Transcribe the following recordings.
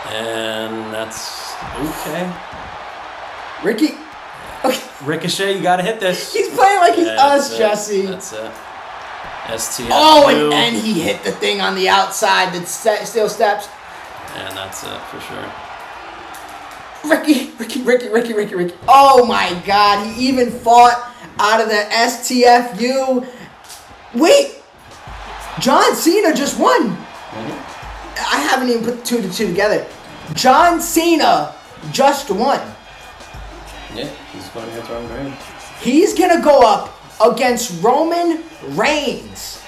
And that's okay. Ricky. Okay. Ricochet, you gotta hit this. He's playing like he's us, Jesse. That's it. STF. Oh, and he hit the thing on the outside that still steps. And that's it for sure. Ricky. Oh my God, he even fought out of the STFU. Wait, John Cena just won. Mm-hmm. I haven't even put two to two together. John Cena just won. Yeah, he's going against Roman Reigns. He's going to go up against Roman Reigns.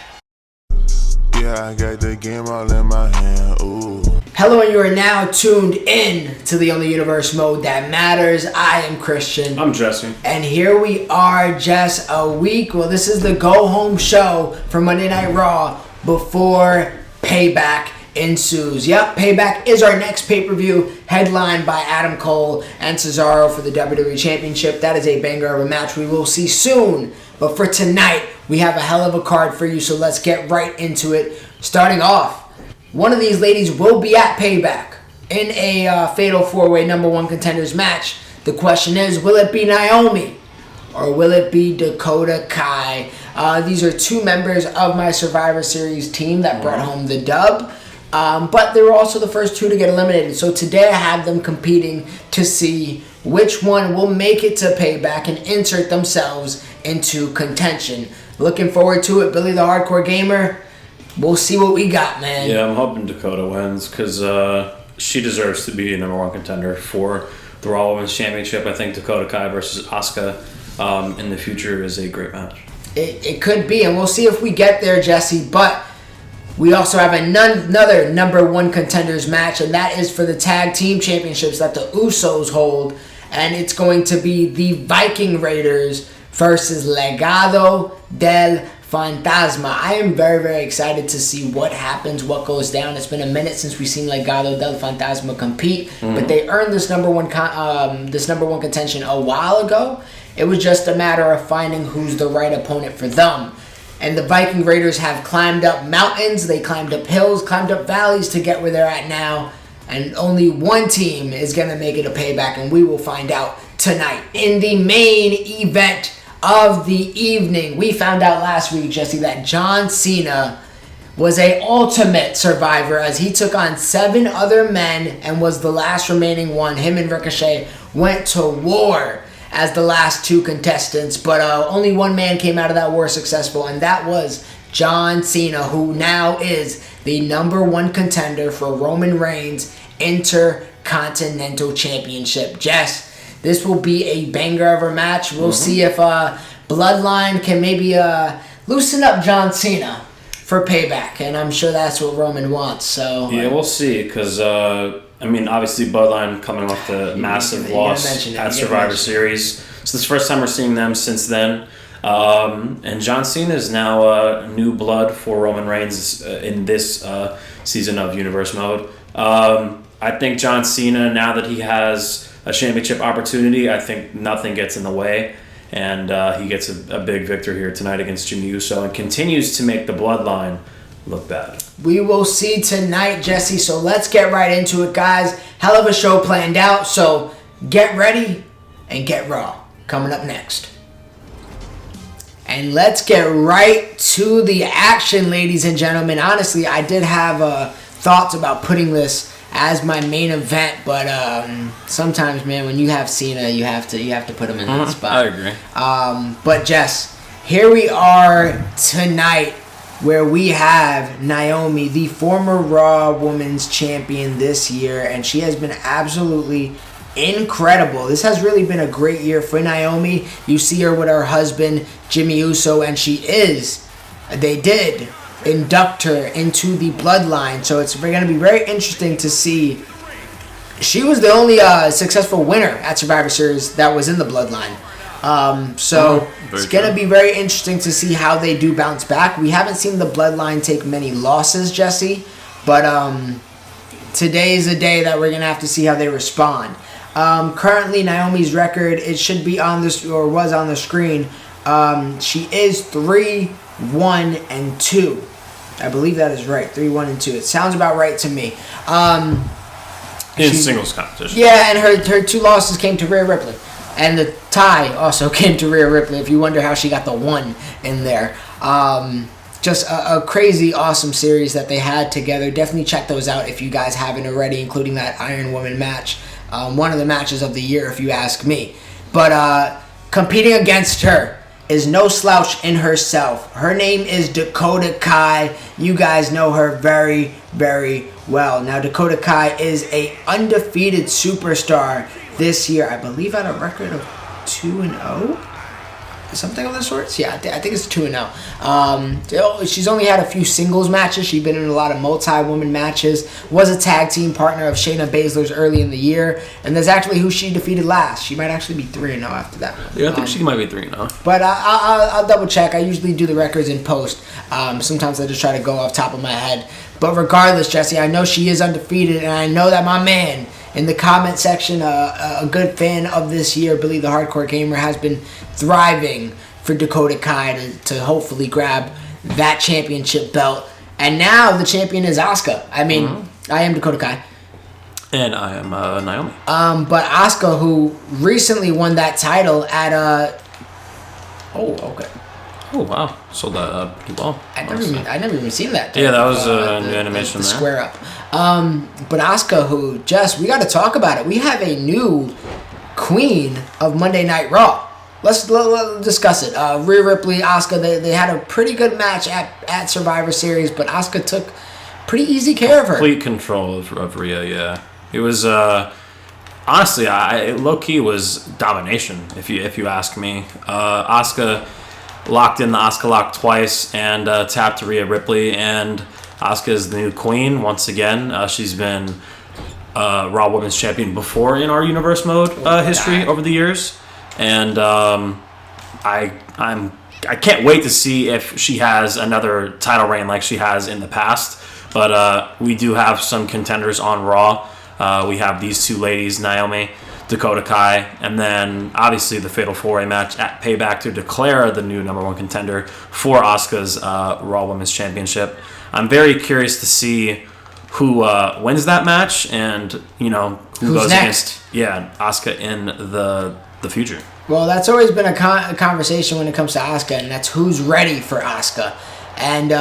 Yeah, I got the game all in my hand, ooh. Hello, and you are now tuned in to the only universe mode that matters. I am Christian. I'm Jesse. And here we are, just a week. Well, this is the go-home show for Monday Night Raw before Payback ensues. Yep, Payback is our next pay-per-view, headlined by Adam Cole and Cesaro for the WWE Championship. That is a banger of a match we will see soon. But for tonight, we have a hell of a card for you, so let's get right into it. Starting off, one of these ladies will be at Payback in a Fatal 4-Way number one contenders match. The question is, will it be Naomi or will it be Dakota Kai? These are two members of my Survivor Series team that brought home the dub. But they were also the first two to get eliminated. So today I have them competing to see which one will make it to Payback and insert themselves into contention. Looking forward to it. Billy the Hardcore Gamer, we'll see what we got, man. Yeah, I'm hoping Dakota wins because she deserves to be a number one contender for the Raw Women's Championship. I think Dakota Kai versus Asuka in the future is a great match. It could be, and we'll see if we get there, Jesse. But we also have another number one contenders match, and that is for the tag team championships that the Usos hold. And it's going to be the Viking Raiders versus Legado del Fantasma. I am very, very excited to see what happens, what goes down. It's been a minute since we've seen Legado del Fantasma compete, but they earned this number one contention a while ago. It was just a matter of finding who's the right opponent for them. And the Viking Raiders have climbed up mountains, they climbed up hills, climbed up valleys to get where they're at now. And only one team is going to make it a Payback, and we will find out tonight in the main event of the evening. We found out last week, Jesse, that John Cena was a ultimate survivor as he took on 7 other men and was the last remaining one. Him and Ricochet went to war as the last 2 contestants, but only one man came out of that war successful, and that was John Cena, who now is the number one contender for Roman Reigns' Intercontinental Championship. Jess, this will be a banger of a match. We'll see if Bloodline can maybe loosen up John Cena for Payback, and I'm sure that's what Roman wants. So yeah, we'll see, because obviously Bloodline coming off the massive loss at Survivor Series. So this is the first time we're seeing them since then. And John Cena is now new blood for Roman Reigns in this season of Universe Mode. I think John Cena, now that he has a championship opportunity, I think nothing gets in the way. And he gets a big victory here tonight against Jimmy Uso and continues to make the Bloodline look bad. We will see tonight, Jesse. So let's get right into it, guys. Hell of a show planned out. So get ready and get raw. Coming up next. And let's get right to the action, ladies and gentlemen. Honestly, I did have thoughts about putting this as my main event, but sometimes, man, when you have Cena, you have to put him in that spot. I agree. But Jess, here we are tonight, where we have Naomi, the former Raw Women's Champion this year, and she has been absolutely incredible. This has really been a great year for Naomi. You see her with her husband, Jimmy Uso, and they did induct her into the Bloodline. So it's going to be very interesting to see. She was the only successful winner at Survivor Series that was in the Bloodline. It's going to be very interesting to see how they do bounce back. We haven't seen the Bloodline take many losses, Jesse, but today is the day that we're going to have to see how they respond. Currently, Naomi's record, it should be on this, or was on the screen. She is 3-1-2. I believe that is right. 3-1-2. It sounds about right to me. In singles competition. Yeah, and her 2 losses came to Rhea Ripley. And the tie also came to Rhea Ripley, if you wonder how she got the 1 in there. Just a crazy, awesome series that they had together. Definitely check those out if you guys haven't already, including that Iron Woman match. One of the matches of the year, if you ask me. But competing against her is no slouch in herself. Her name is Dakota Kai. You guys know her very, very well. Now, Dakota Kai is a undefeated superstar this year. I believe at a record of 2-0. Something of the sorts. Yeah, I think it's 2-0. She's only had a few singles matches. She's been in a lot of multi-woman matches. Was a tag team partner of Shayna Baszler's early in the year. And that's actually who she defeated last. She might actually be 3-0 after that. Yeah, I think she might be 3-0. But I'll double check. I usually do the records in post. Sometimes I just try to go off top of my head. But regardless, Jesse, I know she is undefeated. And I know that my man in the comment section, a good fan of this year, Billy the Hardcore Gamer, has been thriving for Dakota Kai to hopefully grab that championship belt. And now the champion is Asuka. I mean, I am Dakota Kai. And I am Naomi. But Asuka, who recently won that title at okay. Oh, wow. Sold that pretty well. I never even seen that. Yeah, that was a new animation the there. Square up. But Asuka, who, Jess, we got to talk about it. We have a new queen of Monday Night Raw. Let's discuss it. Rhea Ripley, Asuka, they had a pretty good match at Survivor Series, but Asuka took pretty easy care of her. Complete control of Rhea, yeah. It was, honestly, low-key was domination, if you ask me. Asuka locked in the Asuka lock twice and tapped Rhea Ripley, and Asuka is the new queen once again. She's been Raw Women's Champion before in our Universe Mode history over the years. And I can't wait to see if she has another title reign like she has in the past. But we do have some contenders on Raw. We have these 2 ladies, Naomi, Dakota Kai, and then obviously the Fatal 4-Way match at Payback to declare the new number 1 contender for Asuka's Raw Women's Championship. I'm very curious to see who wins that match and, who Who's goes next? against Asuka in the future. Well, that's always been a conversation when it comes to Asuka, and that's who's ready for Asuka. And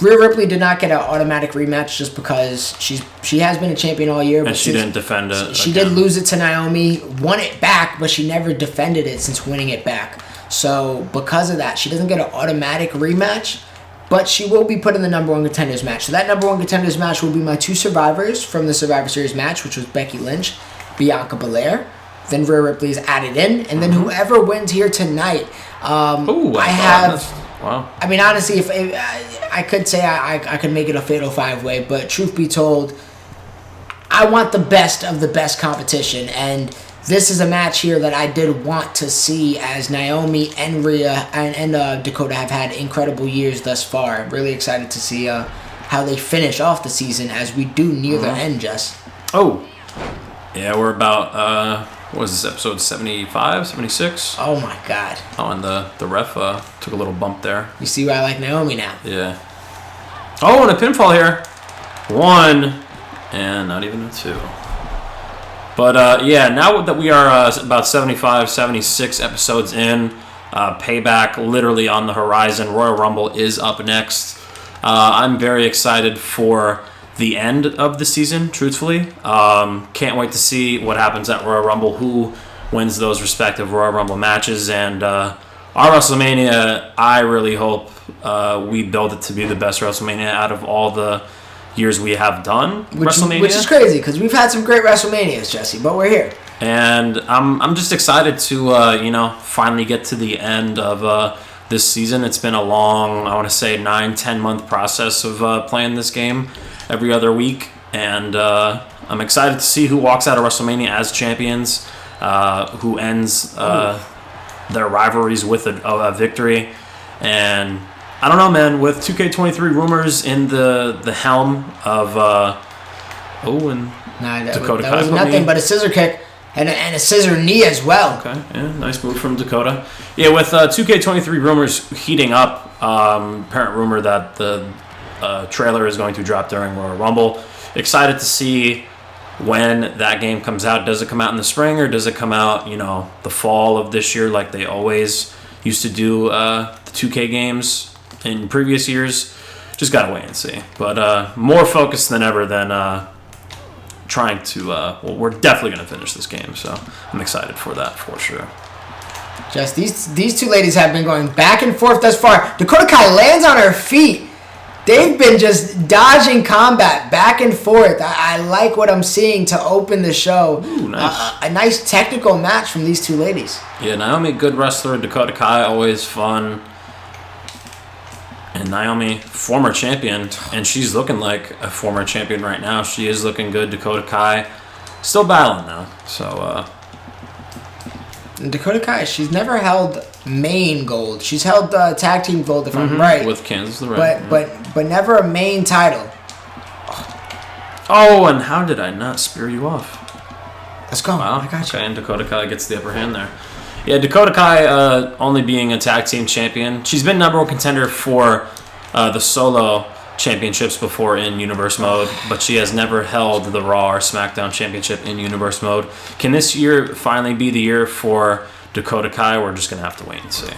Rhea Ripley did not get an automatic rematch just because she has been a champion all year. And she didn't defend it. She did lose it to Naomi, won it back, but she never defended it since winning it back. So because of that, she doesn't get an automatic rematch, but she will be put in the number 1 contenders match. So that number 1 contenders match will be my 2 survivors from the Survivor Series match, which was Becky Lynch, Bianca Belair. Then Rhea Ripley is added in, and then whoever wins here tonight. Wow. I mean, honestly, if I could say I could make it a fatal 5-way, but truth be told, I want the best of the best competition, and this is a match here that I did want to see, as Naomi and Rhea and Dakota have had incredible years thus far. Really excited to see how they finish off the season as we do near the end, Jess. Oh, yeah, we're about what was this, episode 75, 76? Oh my god. Oh, and the ref took a little bump there. You see why I like Naomi now. Yeah. Oh, and a pinfall here. 1, and not even a 2. But yeah, now that we are about 75, 76 episodes in, Payback literally on the horizon. Royal Rumble is up next. I'm very excited for the end of the season, truthfully. Can't wait to see what happens at Royal Rumble, who wins those respective Royal Rumble matches, and our WrestleMania, I really hope we build it to be the best WrestleMania out of all the years we have done. WrestleMania, which is crazy, because we've had some great WrestleManias, Jesse, but we're here. And I'm just excited to finally get to the end of this season. It's been a long, I want to say 9-10 month process of playing this game every other week, and I'm excited to see who walks out of WrestleMania as champions, who ends their rivalries with a victory. And I don't know, man, with 2K23 rumors in the helm of Dakota Kai. That was nothing but a scissor kick and a scissor knee as well. Okay, yeah, nice move from Dakota. Yeah, with 2K23 rumors heating up, apparent rumor that the trailer is going to drop during Royal Rumble. Excited to see when that game comes out. Does it come out in the spring or does it come out, the fall of this year like they always used to do the 2K games in previous years? Just got to wait and see. But more focused than ever than trying to... we're definitely going to finish this game, so I'm excited for that for sure. Just these two ladies have been going back and forth thus far. Dakota Kai lands on her feet. They've been just dodging combat back and forth. I like what I'm seeing to open the show. Ooh, nice. A nice technical match from these two ladies. Yeah, Naomi, good wrestler. Dakota Kai, always fun. And Naomi, former champion. And she's looking like a former champion right now. She is looking good. Dakota Kai, still battling though. So, Dakota Kai, she's never held main gold. She's held tag team gold, if I'm right. With Kansas the Red. But never a main title. Oh, and how did I not spear you off? Let's go. Wow. I got you. Okay, and Dakota Kai gets the upper hand there. Yeah, Dakota Kai only being a tag team champion. She's been number one contender for the solo championships before in Universe mode, but she has never held the Raw or SmackDown championship in Universe mode. Can this year finally be the year for Dakota Kai? We're just going to have to wait and see.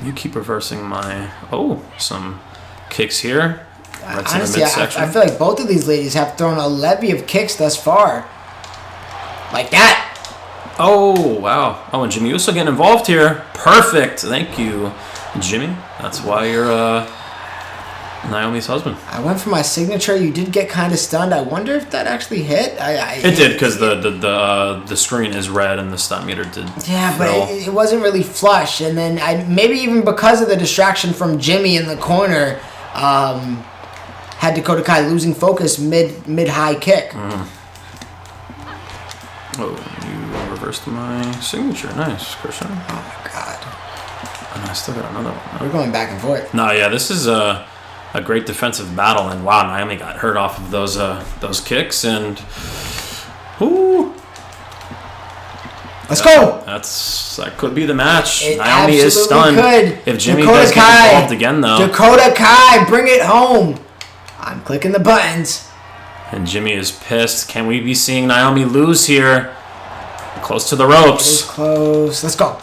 You keep reversing my... Oh, some kicks here. Right to Honestly, the midsection. I feel like both of these ladies have thrown a levy of kicks thus far. Like that. Oh, wow. Oh, and Jimmy Uso getting involved here. Perfect. Thank you, Jimmy. That's why you're Naomi's husband. I went for my signature. You did get kind of stunned. I wonder if that actually hit. It did, because the screen is red and the stun meter did. Yeah, but it wasn't really flush. And then maybe even because of the distraction from Jimmy in the corner, had Dakota Kai losing focus mid-high kick. Oh, you reversed my signature. Nice, Christian. Oh my god. And I still got another one. We're going back and forth. No, yeah, this is a great defensive battle, and wow, Naomi got hurt off of those kicks, and whoo. Let's go. That could be the match. It Naomi is stunned. Could. If Jimmy Dakota does get involved again, though. Dakota Kai, bring it home. I'm clicking the buttons. And Jimmy is pissed. Can we be seeing Naomi lose here? Close to the ropes. It's close. Let's go.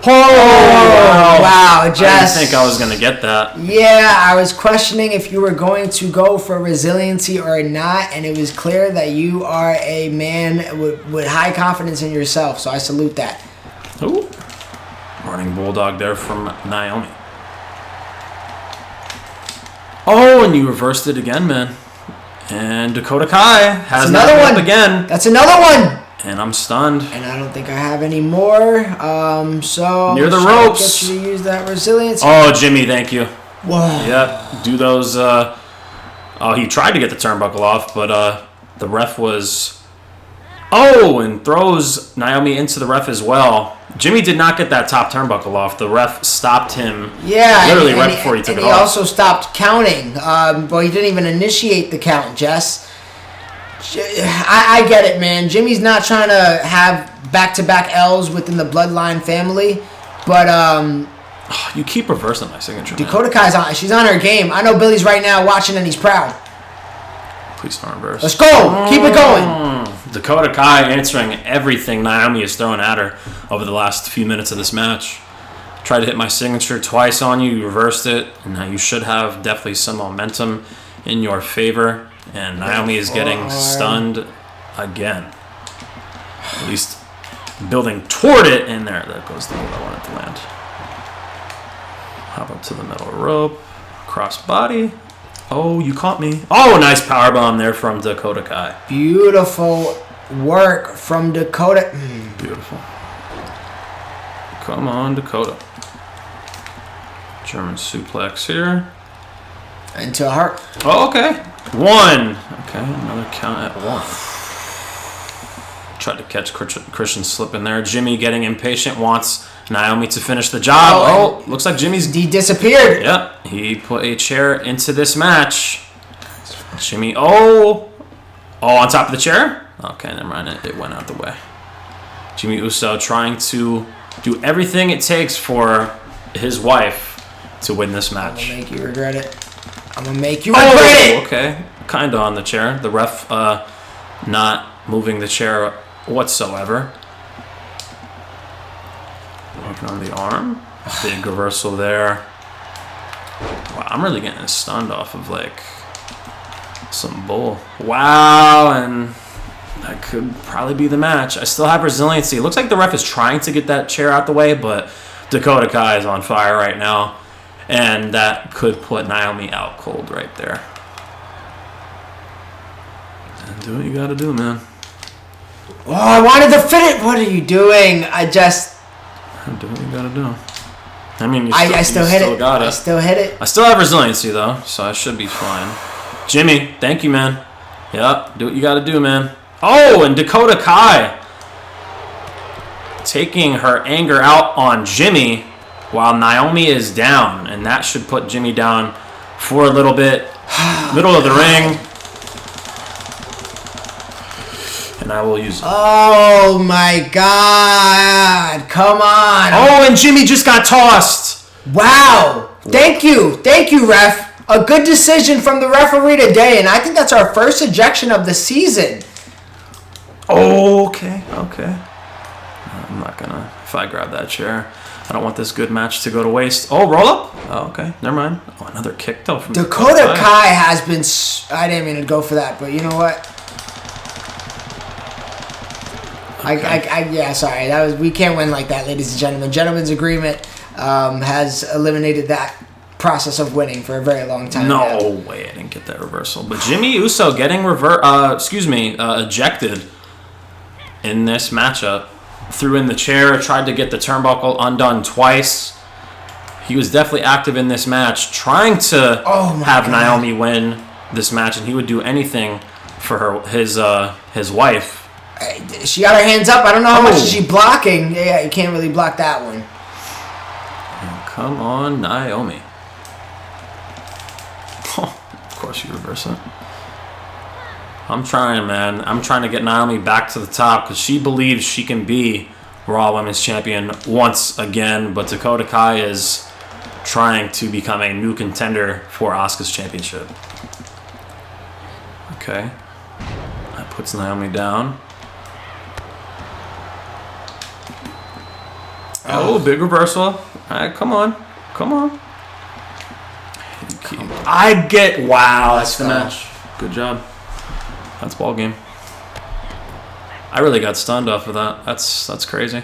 Oh, wow, Jess. I didn't think I was going to get that. Yeah, I was questioning if you were going to go for resiliency or not, and it was clear that you are a man with high confidence in yourself, so I salute that. Ooh. Running bulldog there from Naomi. Oh, and you reversed it again, man. And Dakota Kai has another one again. That's another one. And I'm stunned. And I don't think I have any more. So near the ropes. Get you to use that resilience. Oh, Jimmy, thank you. Whoa. Yep. Do those. He tried to get the turnbuckle off, but the ref was. Oh, and throws Naomi into the ref as well. Jimmy did not get that top turnbuckle off. The ref stopped him. Yeah, literally right before he took it off. He also stopped counting. But he didn't even initiate the count, Jess. I get it, man. Jimmy's not trying to have back-to-back L's within the Bloodline family, but you keep reversing my signature. Dakota Kai's on. She's on her game. I know Billy's right now watching, and he's proud. Please don't reverse. Let's go. Keep it going. Dakota Kai answering everything Naomi is throwing at her over the last few minutes of this match. Tried to hit my signature twice on you. You reversed it. And now you should have definitely some momentum in your favor. And Naomi is getting stunned again. At least building toward it. And there goes the move I wanted to land. Hop up to the middle rope. Cross body. Oh, you caught me. Oh, nice powerbomb there from Dakota Kai. Beautiful work from Dakota. Beautiful. Come on, Dakota. German suplex here. Into a heart. Oh, okay. One. Okay, another count at one. Tried to catch Christian slip in there. Jimmy getting impatient, wants Naomi to finish the job. Oh, looks like He disappeared. Yep, he put a chair into this match. Jimmy, on top of the chair? Okay, never mind, it went out the way. Jimmy Uso trying to do everything it takes for his wife to win this match. I'll make you regret it. I'm going to make you regret it. Okay. Kind of on the chair. The ref not moving the chair whatsoever. Working on the arm. Big reversal there. Wow, I'm really getting stunned off of, like, some bull. Wow, and that could probably be the match. I still have resiliency. It looks like the ref is trying to get that chair out the way, but Dakota Kai is on fire right now. And that could put Naomi out cold right there. And do what you gotta do, man. Oh, I wanted to fit it. What are you doing? Do what you gotta do. I mean, I still hit it. Got it. I still hit it. I still have resiliency, though, so I should be fine. Jimmy, thank you, man. Yep, do what you gotta do, man. Oh, and Dakota Kai taking her anger out on Jimmy while Naomi is down, and that should put Jimmy down for a little bit. Middle of the ring. And I will use it. Oh my God. Come on. Oh, and Jimmy just got tossed. Wow. Thank you, ref. A good decision from the referee today, and I think that's our first ejection of the season. Oh, okay. I'm not gonna. If I grab that chair, I don't want this good match to go to waste. Oh, roll up. Oh, okay. Never mind. Oh, another kick though from Dakota Kai has been. I didn't mean to go for that, but you know what? Okay. Yeah, sorry. We can't win like that, ladies and gentlemen. Gentlemen's agreement has eliminated that process of winning for a very long time. No way, I didn't get that reversal. But Jimmy Uso getting ejected in this matchup. Threw in the chair, tried to get the turnbuckle undone twice. He was definitely active in this match, trying to have Naomi win this match, and he would do anything for his wife. She got her hands up. I don't know how much is she blocking. Yeah, you can't really block that one. Come on, Naomi. Oh, of course you reverse it. I'm trying, man. I'm trying to get Naomi back to the top because she believes she can be Raw Women's Champion once again. But Dakota Kai is trying to become a new contender for Asuka's championship. Okay. That puts Naomi down. Oh, big reversal. All right, come on. Wow, that's the match. Good job. That's ball game. I really got stunned off of that. That's crazy.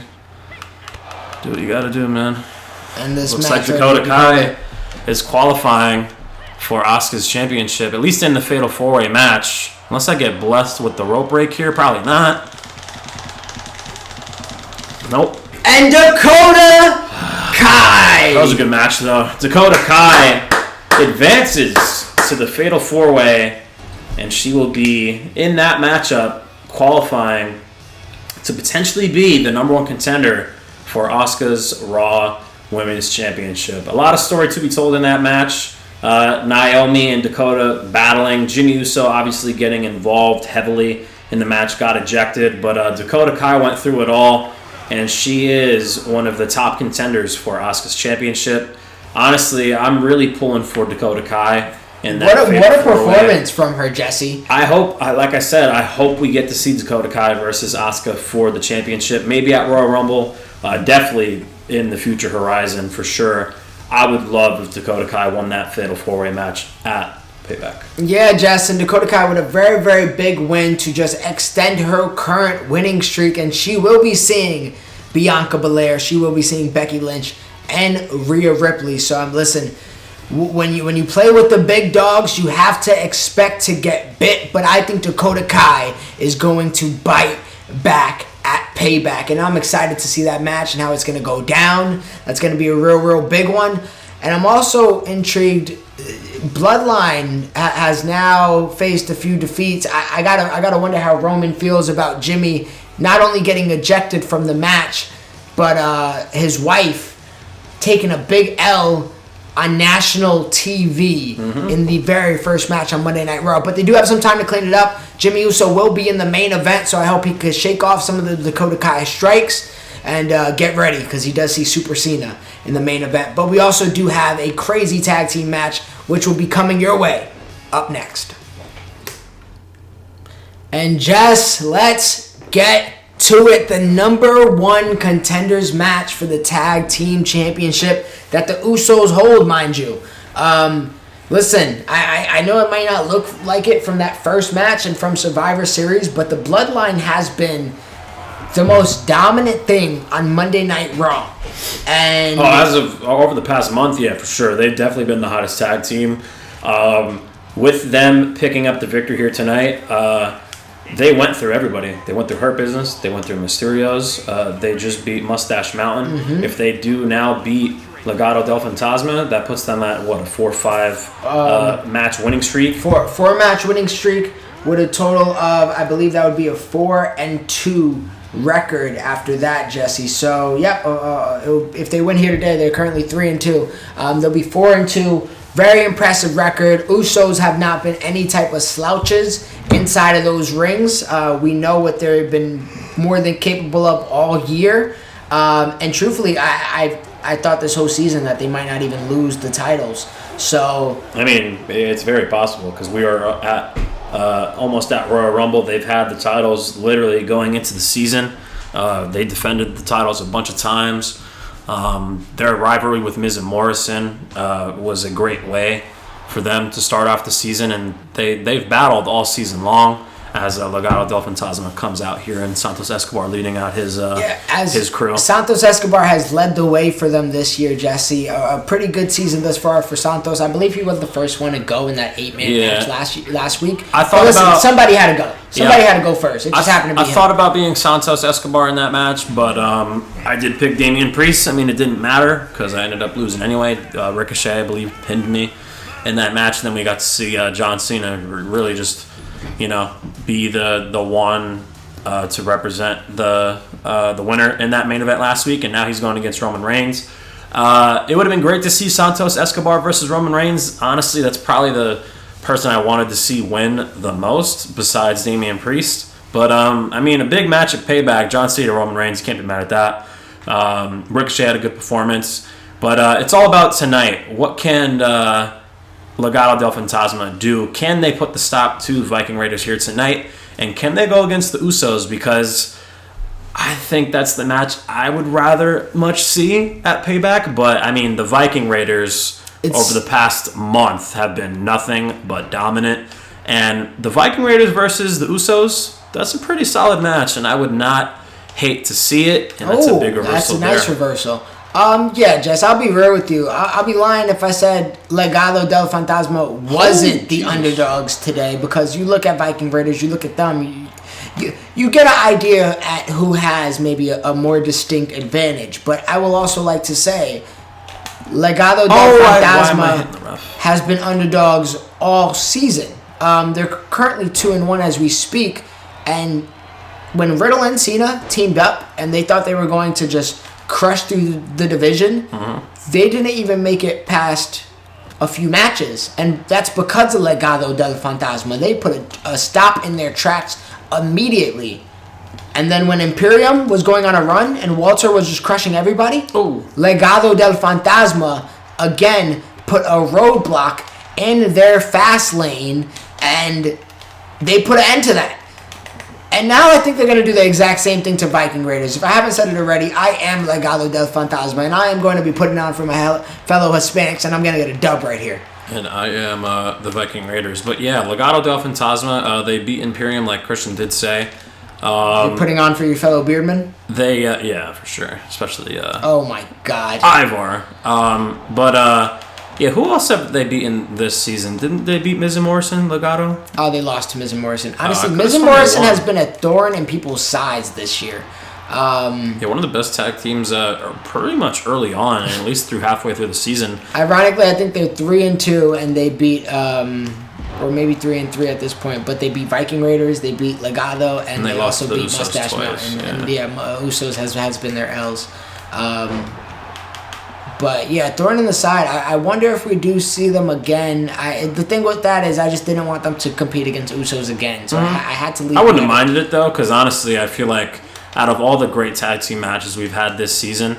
Do what you gotta do, man. And this looks like Dakota Kai is qualifying for Asuka's championship, at least in the Fatal 4-Way match. Unless I get blessed with the rope break here, probably not. Nope. And Dakota Kai! That was a good match, though. Dakota Kai advances to the Fatal 4-Way, and she will be in that matchup qualifying to potentially be the number one contender for Asuka's Raw Women's Championship. A lot of story to be told in that match. Naomi and Dakota battling. Jimmy Uso obviously getting involved heavily in the match, got ejected, but Dakota Kai went through it all, and she is one of the top contenders for Asuka's championship. Honestly, I'm really pulling for Dakota Kai. And what a performance from her, Jesse. I hope, like I said, I hope we get to see Dakota Kai versus Asuka for the championship. Maybe at Royal Rumble. Definitely in the future horizon for sure. I would love if Dakota Kai won that Fatal 4-Way match at Payback. Yeah, Jess, and Dakota Kai with a very, very big win to just extend her current winning streak, and she will be seeing Bianca Belair, she will be seeing Becky Lynch, and Rhea Ripley. So, listen, when you play with the big dogs, you have to expect to get bit, but I think Dakota Kai is going to bite back at Payback, and I'm excited to see that match and how it's going to go down. That's going to be a real big one. And I'm also intrigued. Bloodline has now faced a few defeats. I gotta wonder how Roman feels about Jimmy not only getting ejected from the match, but his wife taking a big L on national TV in the very first match on Monday Night Raw. But they do have some time to clean it up. Jimmy Uso will be in the main event, so I hope he could shake off some of the Dakota Kai strikes and get ready, because he does see Super Cena in the main event. But we also do have a crazy tag team match which will be coming your way up next. And Jess, let's get to it. The number one contenders match for the tag team championship that the Usos hold, mind you. Listen, I know it might not look like it from that first match and from Survivor Series, but the Bloodline has been the most dominant thing on Monday Night Raw. And as of over the past month, yeah, for sure. They've definitely been the hottest tag team. With them picking up the victory here tonight, they went through everybody. They went through Hurt Business. They went through Mysterios. They just beat Mustache Mountain. Mm-hmm. If they do now beat Legado del Fantasma, that puts them at, what, a 4-5 match winning streak? Four match winning streak with a total of, I believe that would be a 4-2 record after that, Jesse. So, yep, if they win here today, they're currently 3-2. They'll be 4-2. Very impressive record. Usos have not been any type of slouches inside of those rings. We know what they've been more than capable of all year. And truthfully, I thought this whole season that they might not even lose the titles. So I mean, it's very possible because we are at almost at Royal Rumble. They've had the titles literally going into the season. They defended the titles a bunch of times. Their rivalry with Miz and Morrison was a great way for them to start off the season, and they've battled all season long as Legado del Fantasma comes out here and Santos Escobar leading out his crew. Santos Escobar has led the way for them this year, Jesse. A pretty good season thus far for Santos. I believe he was the first one to go in that 8-man match last week. Somebody had to go. Somebody had to go first. It just happened to be him. I thought about being Santos Escobar in that match, but I did pick Damian Priest. I mean, it didn't matter because I ended up losing anyway. Ricochet, I believe, pinned me in that match. And then we got to see John Cena really just, be the one to represent the winner in that main event last week, and now he's going against Roman Reigns. It would have been great to see Santos Escobar versus Roman Reigns. Honestly, that's probably the person I wanted to see win the most, besides Damian Priest. But I mean, a big match at Payback, John Cena, Roman Reigns, can't be mad at that. Ricochet had a good performance, but it's all about tonight. What can Legado del Fantasma do? Can they put the stop to Viking Raiders here tonight? And can they go against the Usos? Because I think that's the match I would rather much see at Payback. But, I mean, the Viking Raiders over the past month have been nothing but dominant. And the Viking Raiders versus the Usos, that's a pretty solid match. And I would not hate to see it. And that's a big reversal. That's a nice reversal. Yeah, Jess, I'll be real with you. I'll be lying if I said Legado del Fantasma wasn't the underdogs today, because you look at Viking Raiders, you look at them, you get an idea at who has maybe a more distinct advantage. But I will also like to say Legado del Fantasma has been underdogs all season. They're currently 2-1 as we speak, and when Riddle and Cena teamed up and they thought they were going to just crush through the division, they didn't even make it past a few matches, and that's because of Legado del Fantasma. They put a stop in their tracks immediately. And then when Imperium was going on a run and Walter was just crushing everybody, Legado del Fantasma again put a roadblock in their fast lane, and they put an end to that. And now I think they're going to do the exact same thing to Viking Raiders. If I haven't said it already, I am Legado del Fantasma, and I am going to be putting on for my fellow Hispanics, and I'm going to get a dub right here. And I am the Viking Raiders. But yeah, Legado del Fantasma, they beat Imperium, like Christian did say. You're putting on for your fellow beardmen? They, yeah, for sure. Especially, oh my God. Ivar. Yeah, who else have they beaten this season? Didn't they beat Miz and Morrison, Legato? Oh, they lost to Miz and Morrison. Honestly, Miz and Morrison has been a thorn in people's sides this year. Yeah, one of the best tag teams pretty much early on, and at least through halfway through the season. Ironically, I think they're 3-2, and they beat, or maybe 3-3 at this point, but they beat Viking Raiders, they beat Legado, and they also beat Mustache Mountain. And Usos has been their L's. But yeah, thorn in the side. I wonder if we do see them again. The thing with that is I just didn't want them to compete against Usos again, so I had to leave. I wouldn't have minded it though, because honestly, I feel like out of all the great tag team matches we've had this season,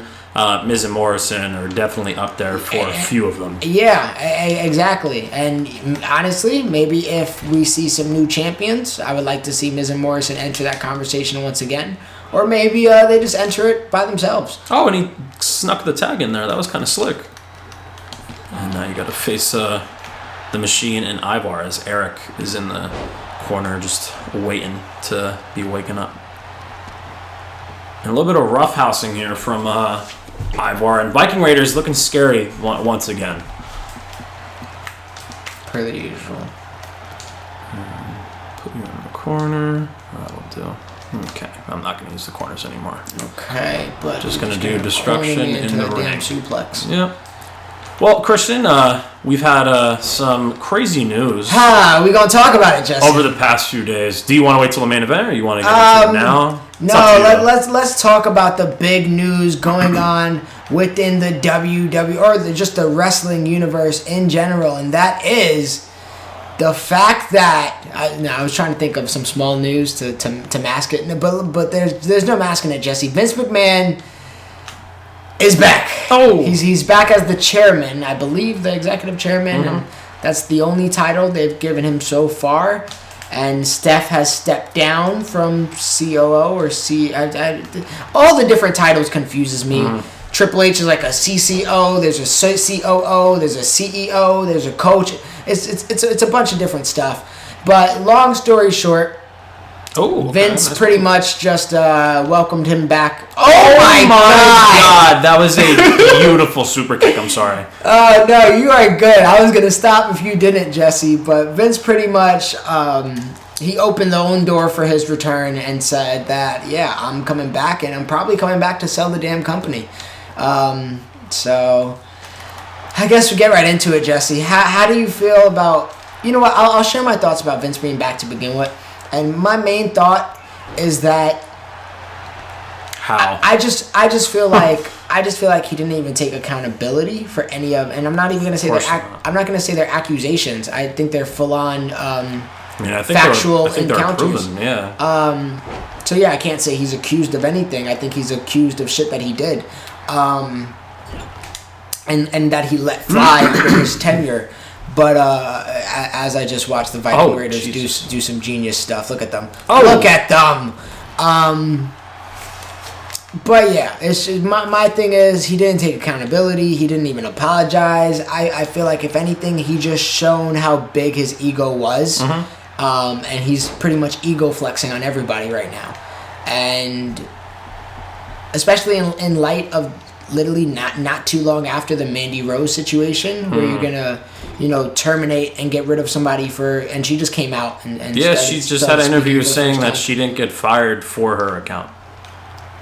Miz and Morrison are definitely up there for a few of them. Yeah, exactly. And honestly, maybe if we see some new champions, I would like to see Miz and Morrison enter that conversation once again. Or maybe they just enter it by themselves. Oh, and he snuck the tag in there. That was kind of slick. And now you got to face the Machine and Ivar as Eric is in the corner just waiting to be waken up. And a little bit of roughhousing here from Ivar. And Viking Raiders looking scary once again. Per the usual. Put you in the corner. That'll do. Okay, I'm not going to use the corners anymore. Okay, but just going to do destruction in the ring. Suplex. Yep. Well, Christian, we've had some crazy news. We gonna talk about it, Jesse. Over the past few days. Do you want to wait till the main event, or you want to get into it now? No, let's talk about the big news going on within the WWE or just the wrestling universe in general, and that is the fact that I was trying to think of some small news to mask it, but there's no masking it, Jesse. Vince McMahon is back. Oh, he's back as the chairman, I believe, the executive chairman. Mm-hmm. That's the only title they've given him so far. And Steph has stepped down from COO or all the different titles confuses me. Mm-hmm. Triple H is like a CCO. There's a COO. There's a CEO. There's a coach. It's a bunch of different stuff. But long story short. Oh, Vince pretty much just welcomed him back. Oh my God! That was a beautiful super kick. I'm sorry. No, you are good. I was gonna stop if you didn't, Jesse. But Vince pretty much he opened the own door for his return and said that I'm coming back and I'm probably coming back to sell the damn company. So I guess we get right into it, Jesse. How do you feel about? You know what? I'll share my thoughts about Vince being back to begin with. And my main thought is that I just feel like he didn't even take accountability for any of, and I'm not even gonna say I'm not gonna say they're accusations. I think they're full on factual encounters. Proven, yeah. So I can't say he's accused of anything. I think he's accused of shit that he did, and that he let fly during his tenure. But as I just watched the Viking Raiders do some genius stuff. Look at them. Look at them. But it's just, my thing is he didn't take accountability. He didn't even apologize. I feel like if anything, he just shown how big his ego was. Mm-hmm. And he's pretty much ego flexing on everybody right now. And especially in light of literally not too long after the Mandy Rose situation where you're gonna terminate and get rid of somebody and she just came out and she just had an interview saying that she didn't get fired for her account.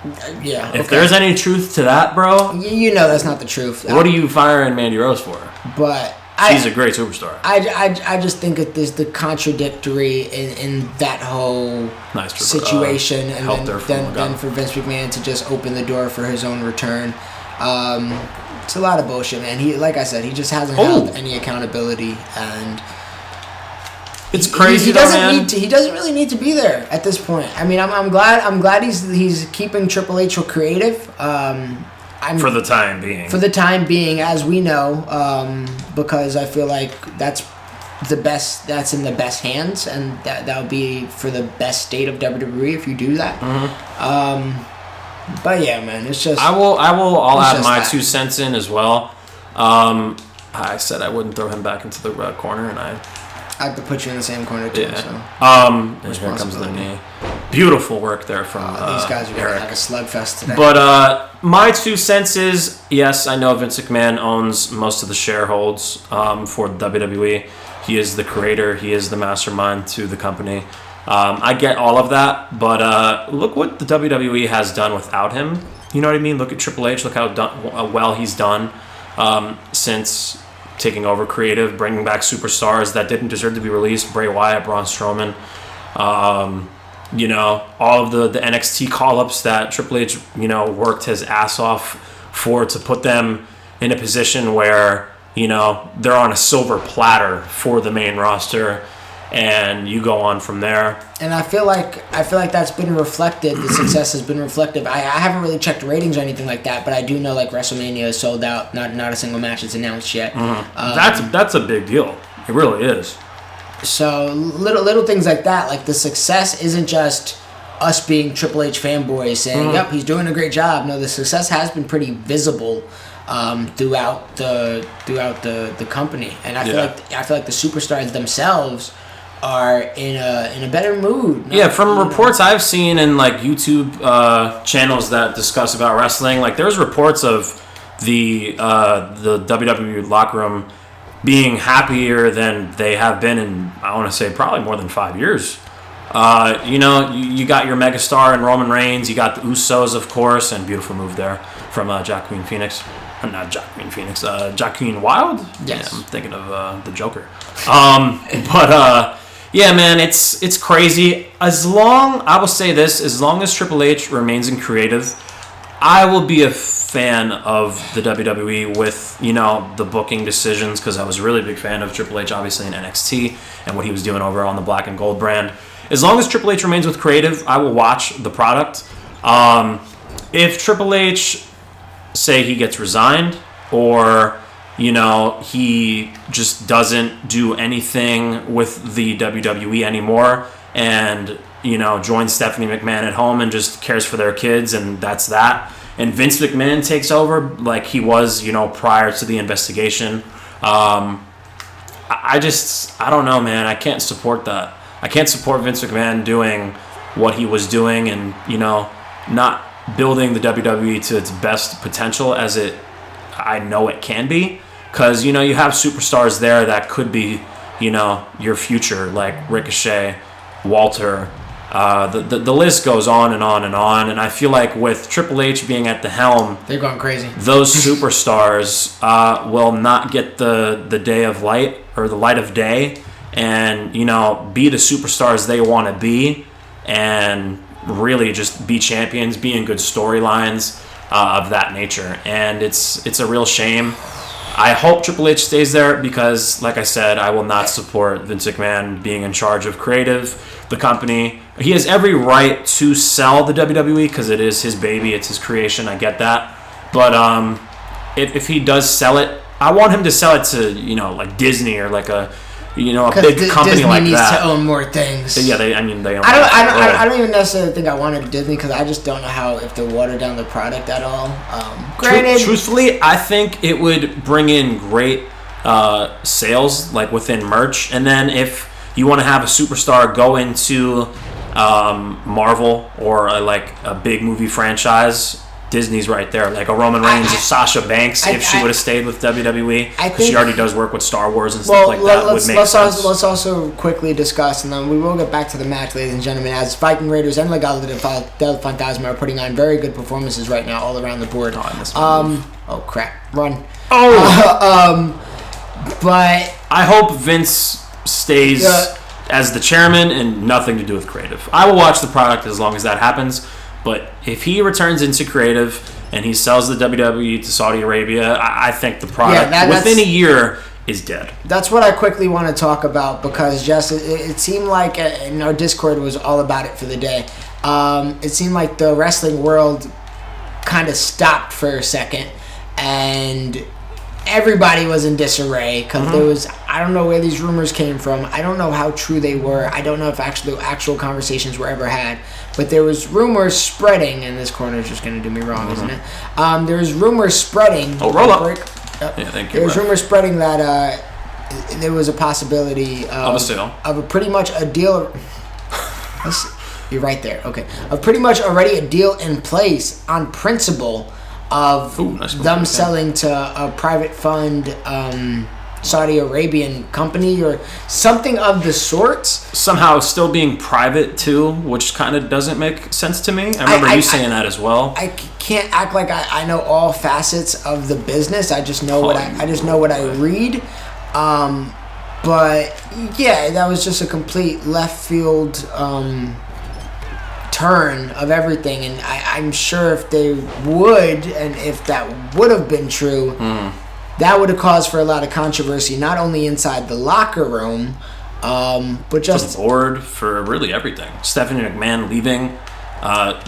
If there's any truth to that, bro, that's not the truth. What are you firing Mandy Rose for? But she's a great superstar. I just think that there's the contradictory in that whole situation, and then for Vince McMahon to just open the door for his own return. It's a lot of bullshit, man. He, like I said, he just hasn't held any accountability, and it's crazy. He doesn't really need to be there at this point. I mean, I'm glad he's keeping Triple H creative. For the time being. For the time being, as we know, because I feel like that's the best. That's in the best hands, and that would be for the best state of WWE if you do that. Mm-hmm. But man, it's just. I'll add my 2 cents in as well. I said I wouldn't throw him back into the corner, and I have to put you in the same corner too. Yeah. And here comes the knee. Beautiful work there from these guys are gonna have a slugfest today. But my 2 cents is, yes, I know Vince McMahon owns most of the shareholds for WWE. He is the creator. He is the mastermind to the company. I get all of that, but look what the WWE has done without him. You know what I mean? Look at Triple H. Look how well he's done since taking over creative, bringing back superstars that didn't deserve to be released. Bray Wyatt, Braun Strowman. All of the NXT call-ups that Triple H, worked his ass off for to put them in a position where, they're on a silver platter for the main roster. and you go on from there. And I feel like that's been reflected. The success has been reflective. I haven't really checked ratings or anything like that, but I do know like WrestleMania is sold out. Not a single match is announced yet. That's a big deal. It really is. So little things like that. Like the success isn't just us being Triple H fanboys saying, "Yep, he's doing a great job." No, the success has been pretty visible throughout the company, and I feel like the superstars themselves are in a better mood. From reports I've seen in like YouTube channels that discuss about wrestling, like there's reports of the WWE locker room being happier than they have been in, I want to say, probably more than 5 years. You got your megastar and Roman Reigns. You got the Usos, of course, and beautiful move there from Joaquin Phoenix. Not Joaquin Phoenix. Joaquin Wilde? Yes. Yeah, I'm thinking of the Joker. Yeah, man, it's crazy. I will say this, as long as Triple H remains in creative, I will be a fan of the WWE with, the booking decisions, because I was a really big fan of Triple H, obviously, in NXT, and what he was doing over on the Black and Gold brand. As long as Triple H remains with creative, I will watch the product. If Triple H, say he gets resigned, or he just doesn't do anything with the WWE anymore and, joins Stephanie McMahon at home and just cares for their kids, and that's that. And Vince McMahon takes over like he was, prior to the investigation. I don't know, man. I can't support that. I can't support Vince McMahon doing what he was doing and, not building the WWE to its best potential as I know it can be. Because, you have superstars there that could be, your future, like Ricochet, Walter. The list goes on and on and on. And I feel like with Triple H being at the helm, they're going crazy. Those superstars will not get the day of light or the light of day and, be the superstars they want to be and really just be champions, be in good storylines of that nature. And it's a real shame. I hope Triple H stays there because, like I said, I will not support Vince McMahon being in charge of creative, the company. He has every right to sell the WWE because it is his baby, it's his creation, I get that. But if he does sell it, I want him to sell it to, like Disney or like a big company Disney like needs that. To own more things. Yeah, they own. I don't even necessarily think I wanted Disney because I just don't know how if they water down the product at all. Granted, truthfully, I think it would bring in great sales, like within merch, and then if you want to have a superstar go into Marvel or a big movie franchise, Disney's right there, like a Roman Reigns or Sasha Banks if she would have stayed with WWE. Because she already does work with Star Wars and stuff like that. Let's also quickly discuss, and then we will get back to the match, ladies and gentlemen, as Viking Raiders and Legado del Fantasma are putting on very good performances right now all around the board. Oh crap, run. But I hope Vince stays as the chairman and nothing to do with creative. I will watch the product as long as that happens. But if he returns into creative and he sells the WWE to Saudi Arabia, I think the product within a year is dead. That's what I quickly want to talk about because, Jess, it seemed like, and our Discord was all about it for the day, it seemed like the wrestling world kind of stopped for a second and everybody was in disarray because there was, I don't know where these rumors came from. I don't know how true they were. I don't know if actual conversations were ever had. But there was rumors spreading, and this corner is just going to do me wrong, isn't it? There was rumors spreading. Oh, roll up. Yeah, thank you. There was rumors spreading that there was a possibility of a sale. Of a pretty much a deal. You're right there. Okay. Of pretty much already a deal in place on principle of them selling to a private fund Saudi Arabian company or something of the sorts. Somehow still being private too, which kind of doesn't make sense to me. I remember you saying that as well. I can't act like I know all facets of the business. I just know what I read. But yeah, that was just a complete left field turn of everything, and I'm sure if they would, and if that would have been true, that would have caused for a lot of controversy, not only inside the locker room, But just for the board, for really everything. Stephanie McMahon leaving,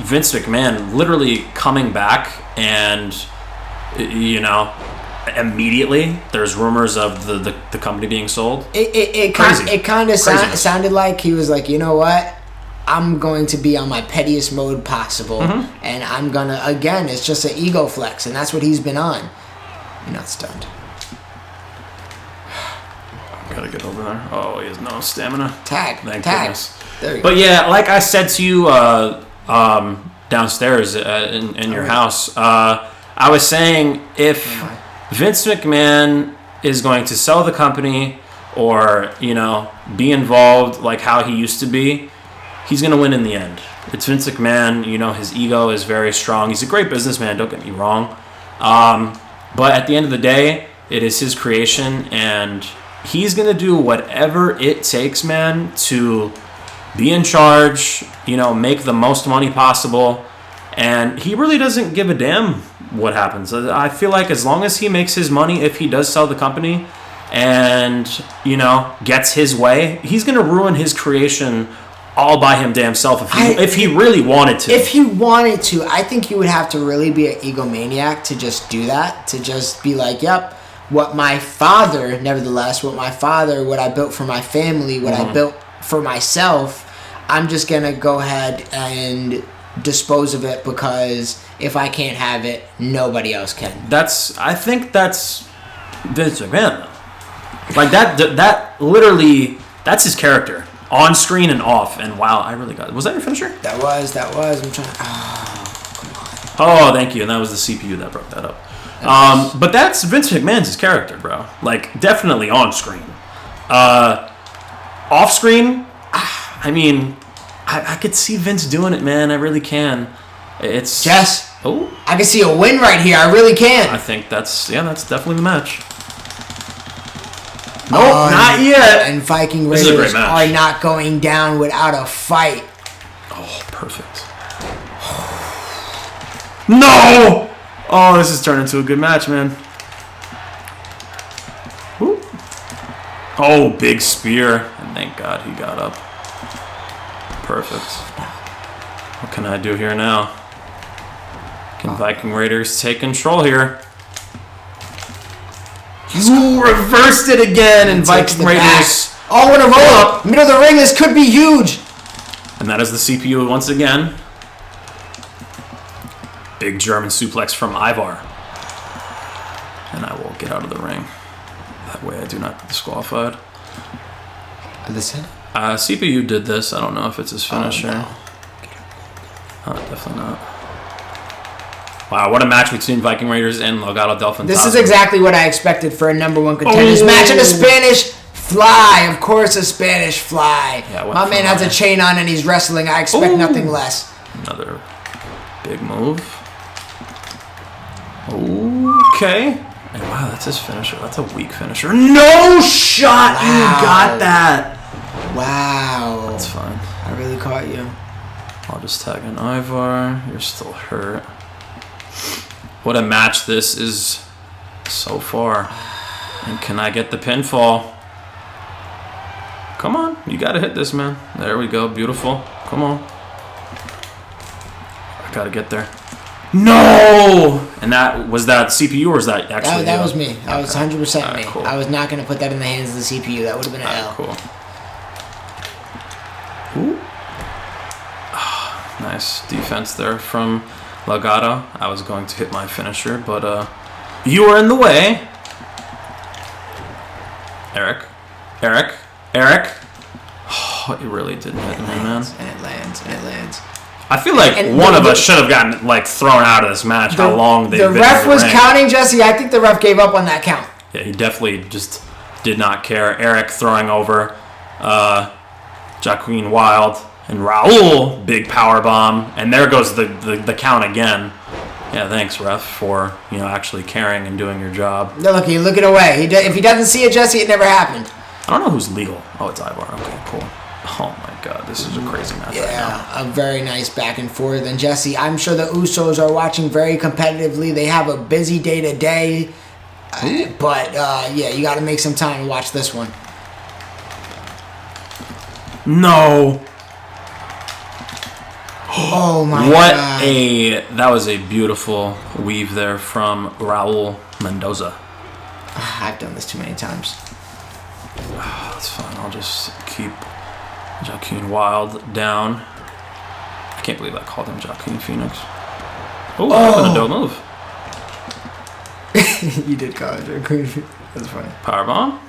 Vince McMahon literally coming back, and immediately there's rumors of the company being sold. It kind of sounded like he was like, you know what? I'm going to be on my pettiest mode possible, and I'm gonna, again, it's just an ego flex, and that's what he's been on. You're not stunned. Gotta get over there. Oh, he has no stamina. Tag. Goodness. There you but go. yeah, like I said to you downstairs in your house, I was saying if Vince McMahon is going to sell the company or, be involved like how he used to be, he's going to win in the end. It's Vince McMahon. His ego is very strong. He's a great businessman, don't get me wrong. But at the end of the day, it is his creation, and he's going to do whatever it takes, man, to be in charge, make the most money possible. And he really doesn't give a damn what happens. I feel like as long as he makes his money, if he does sell the company and, gets his way, he's going to ruin his creation all by him damn self if he really wanted to. If he wanted to, I think he would have to really be an egomaniac to just do that, to just be like, yep, what I built for my family, what I built for myself, I'm just going to go ahead and dispose of it, because if I can't have it, nobody else can. I think that's Vince McMahon, though. Like, that literally, that's his character. On screen and off, and wow, I really got it. Was that your finisher? That was. I'm trying to... Oh, thank you. And that was the CPU that broke that up. But that's Vince McMahon's his character, bro. Like, definitely on screen. Off screen, I mean, I could see Vince doing it, man. I really can. It's Jess. Oh, I can see a win right here. I really can. I think that's definitely the match. Nope, not yet. And Viking Raiders are not going down without a fight. Oh, perfect. No! Oh, this has turned into a good match, man. Woo. Oh, big spear. And thank God he got up. Perfect. What can I do here now? Can Viking Raiders take control here? Ooh, reversed it again, and Viking Raiders. Oh, what a roll up! Middle of the ring, this could be huge! And that is the CPU once again. Big German suplex from Ivar. And I will get out of the ring. That way I do not get disqualified. Listen. CPU did this. I don't know if it's his finisher. Oh, no. Definitely not. Wow, what a match between Viking Raiders and Legado del Fantasma. This is exactly what I expected for a number one contenders match. And a Spanish fly. Of course, a Spanish fly. Yeah, my man has a chain on and he's wrestling. I expect nothing less. Another big move. Okay. And wow, that's his finisher. That's a weak finisher. No shot! Wow. You got that. Wow. That's fine. I really caught you. I'll just tag in Ivar. You're still hurt. What a match this is so far. And can I get the pinfall? Come on. You got to hit this, man. There we go. Beautiful. Come on. I got to get there. No! And was that CPU or was that actually... That was me. That was 100% me. Cool. I was not going to put that in the hands of the CPU. That would have been an L. Cool. Ooh. Nice defense there from Legato. I was going to hit my finisher, but you were in the way. Eric. Oh, it really didn't hit me, man. And it lands. I feel like one of us should have gotten thrown out of this match. How long they've been in the ref was ring. counting, Jesse. I think the ref gave up on that count. Yeah, he definitely just did not care. Eric throwing over Joaquin Wilde. And Raul, big power bomb, and there goes the count again. Yeah, thanks, ref, for actually caring and doing your job. No, look, he's looking away. If he doesn't see it, Jesse, it never happened. I don't know who's legal. Oh, it's Ivar. Okay, cool. Oh my God, this is a crazy match right now. A very nice back and forth. And Jesse, I'm sure the Usos are watching very competitively. They have a busy day to day, but yeah, you got to make some time to watch this one. No. Oh my God. That was a beautiful weave there from Raul Mendoza. I've done this too many times. That's fine. I'll just keep Joaquin Wilde down. I can't believe I called him Joaquin Phoenix. That was a dope move. You did call it Joaquin Phoenix. That's funny. Powerbomb?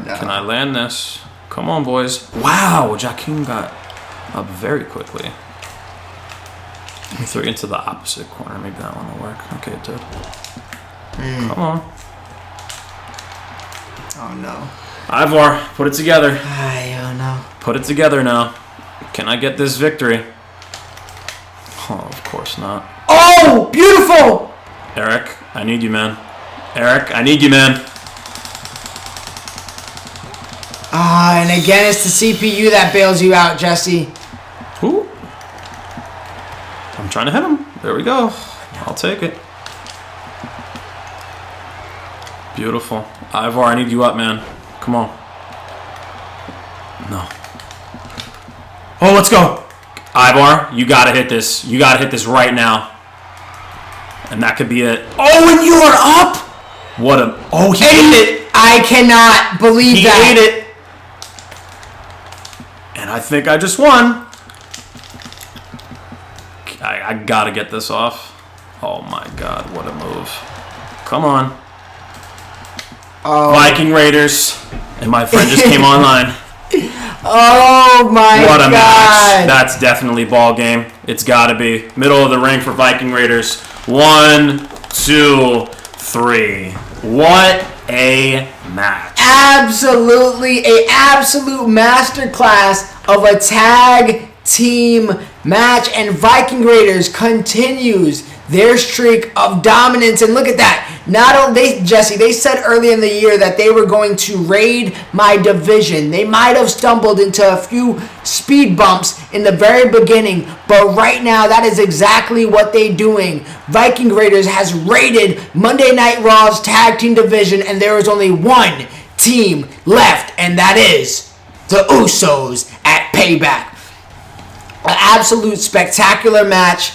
No. Can I land this? Come on, boys. Wow, Joaquin got up very quickly. Let me throw it into the opposite corner. Maybe that one will work. Okay, it did. Come on. Oh, no. Ivor, put it together. Oh, no. Put it together now. Can I get this victory? Oh, of course not. Oh, beautiful! Eric, I need you, man. Eric, I need you, man. And again, it's the CPU that bails you out, Jesse. Ooh. I'm trying to hit him. There we go. I'll take it. Beautiful. Ivor, I need you up, man. Come on. No. Oh, let's go. Ivor, you gotta hit this. You gotta hit this right now. And that could be it. Oh, and you're up! What a... Oh, he ate it! I cannot believe that. He ate it. And I think I just won. I gotta get this off. Oh my God, what a move. Come on. Viking Raiders. And my friend just came online. Oh my God. What a match. That's definitely ball game. It's gotta be. Middle of the ring for Viking Raiders. 1, 2, 3. What a match. Absolutely. A absolute masterclass of a tag team match. And Viking Raiders continues their streak of dominance. And look at that. Not only Jesse, they said early in the year that they were going to raid my division. They might have stumbled into a few speed bumps in the very beginning, but right now that is exactly what they're doing. Viking Raiders has raided Monday Night Raw's tag team division, and there is only one team left, and that is the Usos at Payback. An absolute spectacular match.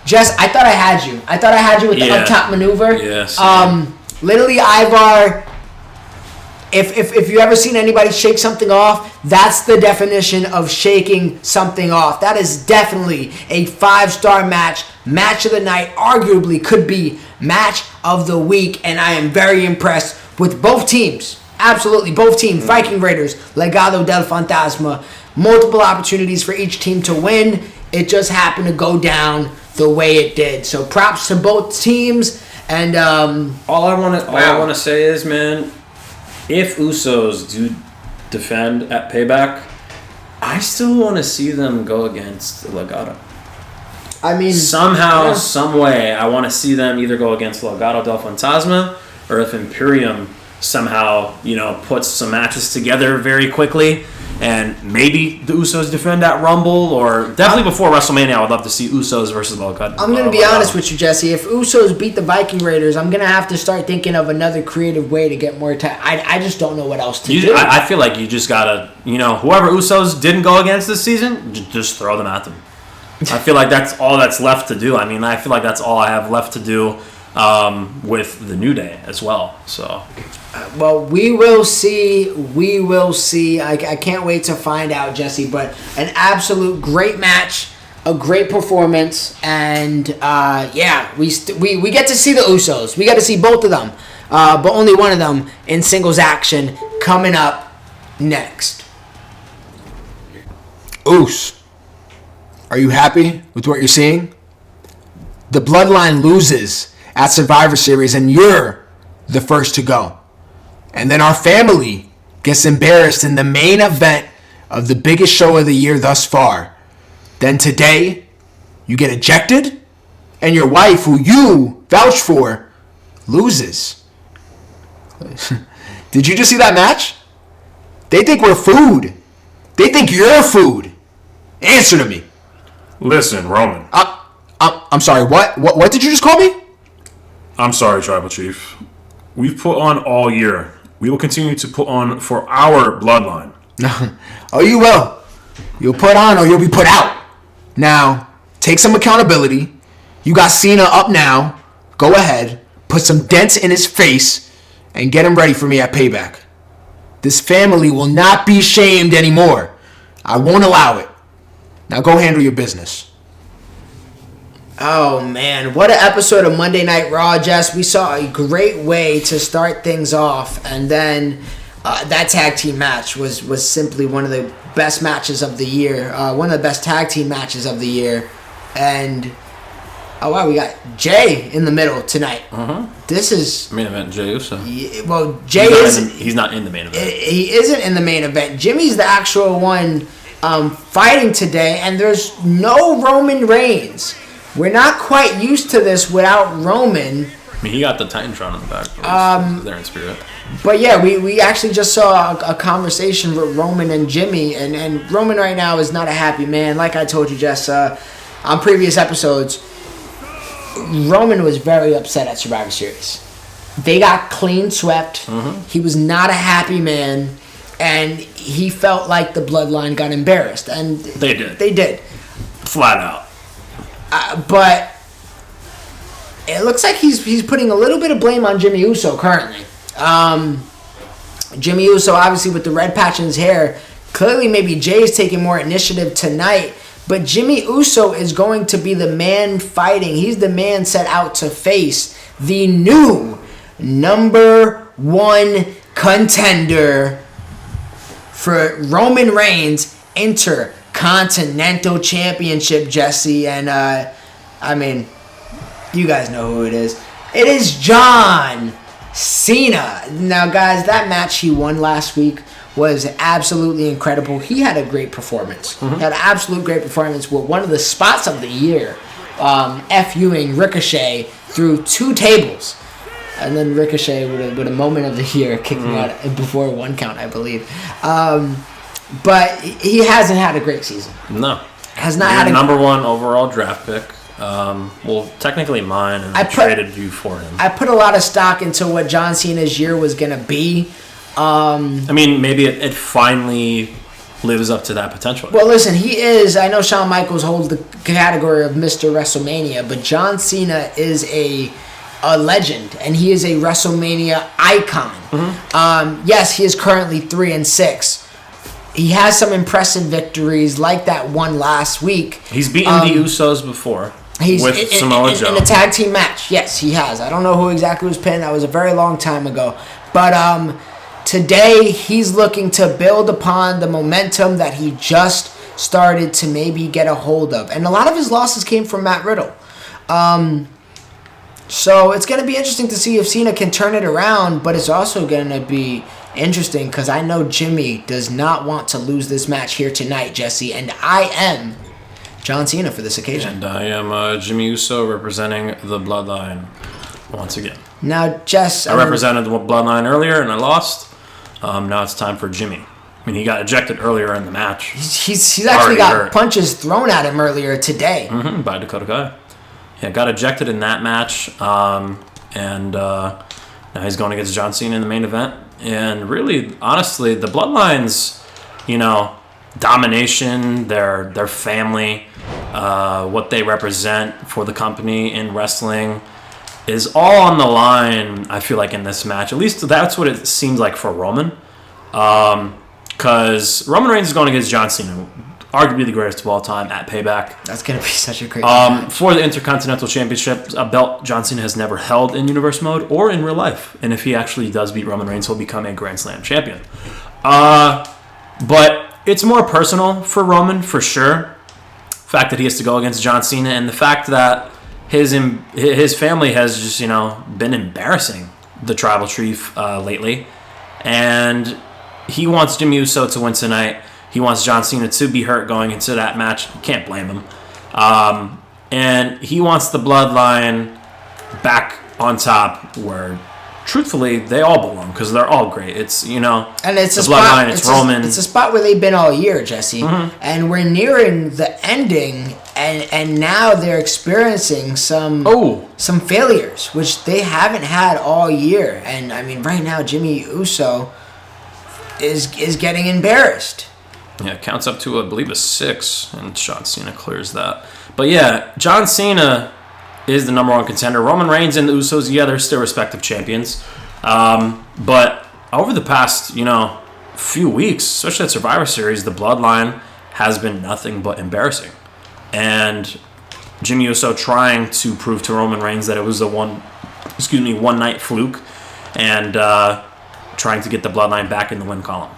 Jess, I thought I had you. I thought I had you with the up top maneuver. Yes. Literally, Ivar. If you ever seen anybody shake something off, that's the definition of shaking something off. That is definitely a 5-star match. Match of the night. Arguably could be match of the week. And I am very impressed with both teams. Absolutely, both teams. Viking Raiders, Legado del Fantasma. Multiple opportunities for each team to win. It just happened to go down the way it did. So props to both teams. And all I want to say is, man, if Usos do defend at Payback, I still want to see them go against Legato. I mean, somehow, some way, I want to see them either go against Legado del Fantasma, or if Imperium somehow, puts some matches together very quickly. And maybe the Usos defend at Rumble, or definitely before WrestleMania. I would love to see Usos versus Legato. I'm going to be honest with you, Jesse. If Usos beat the Viking Raiders, I'm going to have to start thinking of another creative way to get more time. I just don't know what else to do. I feel like you just got to, whoever Usos didn't go against this season, just throw them at them. I feel like that's all that's left to do. I mean, I feel like that's all I have left to do with the New Day as well. So... Well, we will see. We will see. I can't wait to find out, Jesse. But an absolute great match, a great performance, and we get to see the Usos. We get to see both of them, but only one of them in singles action coming up next. Us, are you happy with what you're seeing? The Bloodline loses at Survivor Series, and you're the first to go. And then our family gets embarrassed in the main event of the biggest show of the year thus far. Then today, you get ejected, and your wife, who you vouch for, loses. Did you just see that match? They think we're food. They think you're food. Answer to me. Listen, Roman. I'm sorry, what? What did you just call me? I'm sorry, Tribal Chief. We've put on all year. We will continue to put on for our bloodline. Oh, you will. You'll put on or you'll be put out. Now, take some accountability. You got Cena up now. Go ahead, put some dents in his face, and get him ready for me at Payback. This family will not be shamed anymore. I won't allow it. Now go handle your business. Oh, man. What an episode of Monday Night Raw, Jess. We saw a great way to start things off. And then that tag team match was simply one of the best matches of the year. One of the best tag team matches of the year. And, oh, wow, we got Jay in the middle tonight. This is... Main event, Jey Uso. Well, Jay He's not in the main event. He isn't in the main event. Jimmy's the actual one fighting today. And there's no Roman Reigns. We're not quite used to this without Roman. I mean, he got the Titantron in the back. There in spirit. But yeah, we actually just saw a conversation with Roman and Jimmy. And Roman right now is not a happy man. Like I told you, Jess, on previous episodes, Roman was very upset at Survivor Series. They got clean swept. He was not a happy man. And he felt like the bloodline got embarrassed. And They did. They did. Flat out. But it looks like he's putting a little bit of blame on Jimmy Uso currently. Jimmy Uso, obviously, with the red patch in his hair. Clearly, maybe Jay's taking more initiative tonight. But Jimmy Uso is going to be the man fighting. He's the man set out to face the new #1 contender for Roman Reigns Intercontinental Championship, Jesse. And, I mean, you guys know who it is. It is John Cena. Now, guys, that match he won last week was absolutely incredible. He had a great performance. He had an absolute great performance with one of the spots of the year, FUing Ricochet through 2 tables. And then Ricochet with a moment of the year kicking out before 1 count, I believe. But he hasn't had a great season. No. Has not had a #1 overall draft pick. Well, technically mine, and I traded you for him. I put a lot of stock into what John Cena's year was going to be. I mean, maybe it finally lives up to that potential. Well, listen, he is... I know Shawn Michaels holds the category of Mr. WrestleMania, but John Cena is a legend, and he is a WrestleMania icon. Yes, he is currently 3-6. He has some impressive victories, like that one last week. He's beaten the Usos before. With Samoa Joe. In a tag team match. Yes, he has. I don't know who exactly was pinned. That was a very long time ago. But today, he's looking to build upon the momentum that he just started to maybe get a hold of. And a lot of his losses came from Matt Riddle. So it's going to be interesting to see if Cena can turn it around, but it's also going to be interesting because I know Jimmy does not want to lose this match here tonight, Jesse, and I am John Cena for this occasion. And I am Jimmy Uso representing the Bloodline once again. Now, Jess... I represented the Bloodline earlier and I lost. Now it's time for Jimmy. I mean, he got ejected earlier in the match. He's actually got punches thrown at him earlier today. By Dakota Kai. Yeah, got ejected in that match. And now he's going against John Cena in the main event. And really, honestly, the Bloodline's, domination, their family, what they represent for the company in wrestling is all on the line, I feel like, in this match. At least that's what it seems like for Roman. Because Roman Reigns is going against John Cena, arguably the greatest of all time at Payback. That's going to be such a great match. For the Intercontinental Championship, a belt John Cena has never held in Universe Mode or in real life. And if he actually does beat Roman Reigns, he'll become a Grand Slam champion. But it's more personal for Roman, for sure. The fact that he has to go against John Cena and the fact that his family has just, been embarrassing the Tribal Chief lately. And he wants Jimmy Uso to win tonight. He wants John Cena to be hurt going into that match. Can't blame him. And he wants the Bloodline back on top where, truthfully, they all belong because they're all great. It's, and it's the a Bloodline, spot, it's Roman. It's a spot where they've been all year, Jesse. And we're nearing the ending, and now they're experiencing some failures, which they haven't had all year. And, I mean, right now, Jimmy Uso... is getting embarrassed. Yeah, it counts up to, I believe, a 6, and John Cena clears that. But yeah, John Cena is the number 1 contender. Roman Reigns and the Usos, yeah, they're still respective champions. But over the past, few weeks, especially at Survivor Series, the Bloodline has been nothing but embarrassing. And Jimmy Uso trying to prove to Roman Reigns that it was a one-night fluke, and trying to get the Bloodline back in the win column.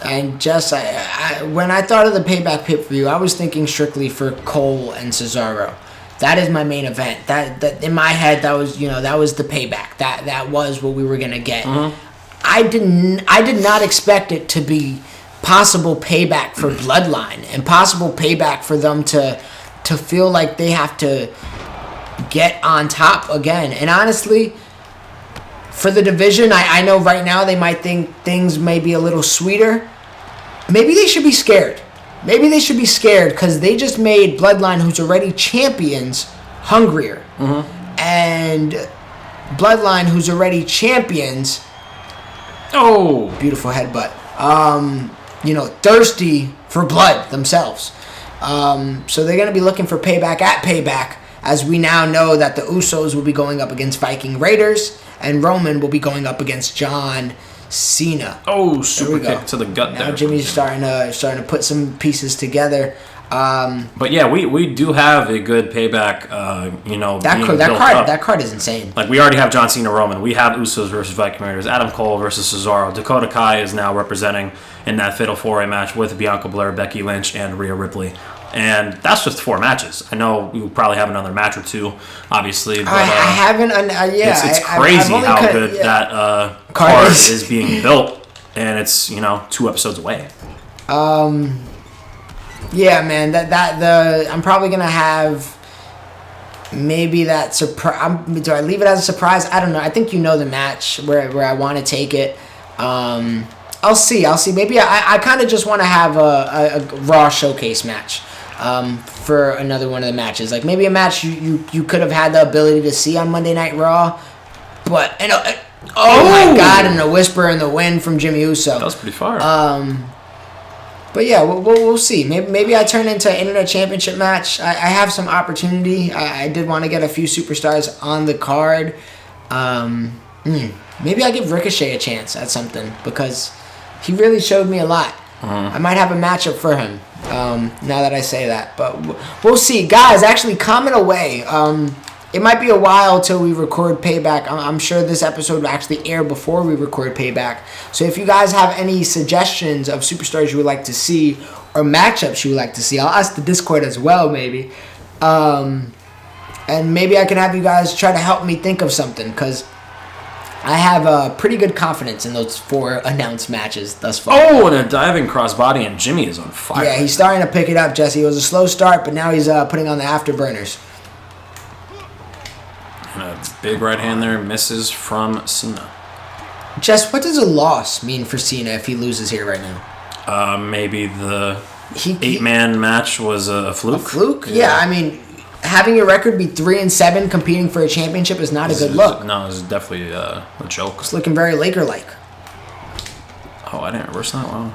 And just when I thought of the Payback pay-per-view, I was thinking strictly for Cole and Cesaro. That is my main event. That in my head, that was the Payback. That was what we were gonna get. Mm-hmm. I did not expect it to be possible payback for Bloodline and possible payback for them to feel like they have to get on top again. And honestly, for the division, I know right now they might think things may be a little sweeter. Maybe they should be scared. Maybe they should be scared because they just made Bloodline, who's already champions, hungrier. Mm-hmm. And Bloodline, who's already champions, beautiful headbutt, thirsty for blood themselves. So they're going to be looking for payback at Payback, as we now know that the Usos will be going up against Viking Raiders, and Roman will be going up against John Cena. Super kick to the gut now there. Jimmy's starting to put some pieces together. But yeah, we do have a good Payback. That card is insane. Like, we already have John Cena, Roman. We have Usos versus Viking Raiders. Adam Cole versus Cesaro. Dakota Kai is now representing in that Fatal 4-Way match with Bianca Belair, Becky Lynch, and Rhea Ripley. And that's just 4 matches. I know we'll probably have another match or 2, obviously. But, I haven't. It's crazy how good that card is being built, and it's 2 episodes away. Yeah, man. I'm probably gonna have maybe that surprise. Do I leave it as a surprise? I don't know. I think the match where I want to take it. I'll see. Maybe I kind of just want to have a Raw showcase match for another one of the matches. Like maybe a match you could have had the ability to see on Monday Night Raw, but my God, and a whisper in the wind from Jimmy Uso. That was pretty far. But yeah, we'll see. Maybe I turn into an Internet Championship match. I have some opportunity. I did want to get a few superstars on the card. Maybe I give Ricochet a chance at something because he really showed me a lot. I might have a matchup for him now that I say that. But we'll see. Guys, actually comment away. It might be a while till we record Payback. I'm sure this episode will actually air before we record Payback. So if you guys have any suggestions of superstars you would like to see or matchups you would like to see, I'll ask the Discord as well, maybe. And maybe I can have you guys try to help me think of something, because I have pretty good confidence in those 4 announced matches thus far. And a diving crossbody, and Jimmy is on fire. Yeah, he's starting to pick it up, Jesse. It was a slow start, but now he's putting on the afterburners. And a big right hand there, misses from Cena. Jess, what does a loss mean for Cena if he loses here right now? Maybe the 8-man match was a fluke. A fluke? Yeah, I mean, having your record be 3-7 competing for a championship is not a good look. No, it's definitely a joke. It's looking very Laker-like. Oh, I didn't reverse that one.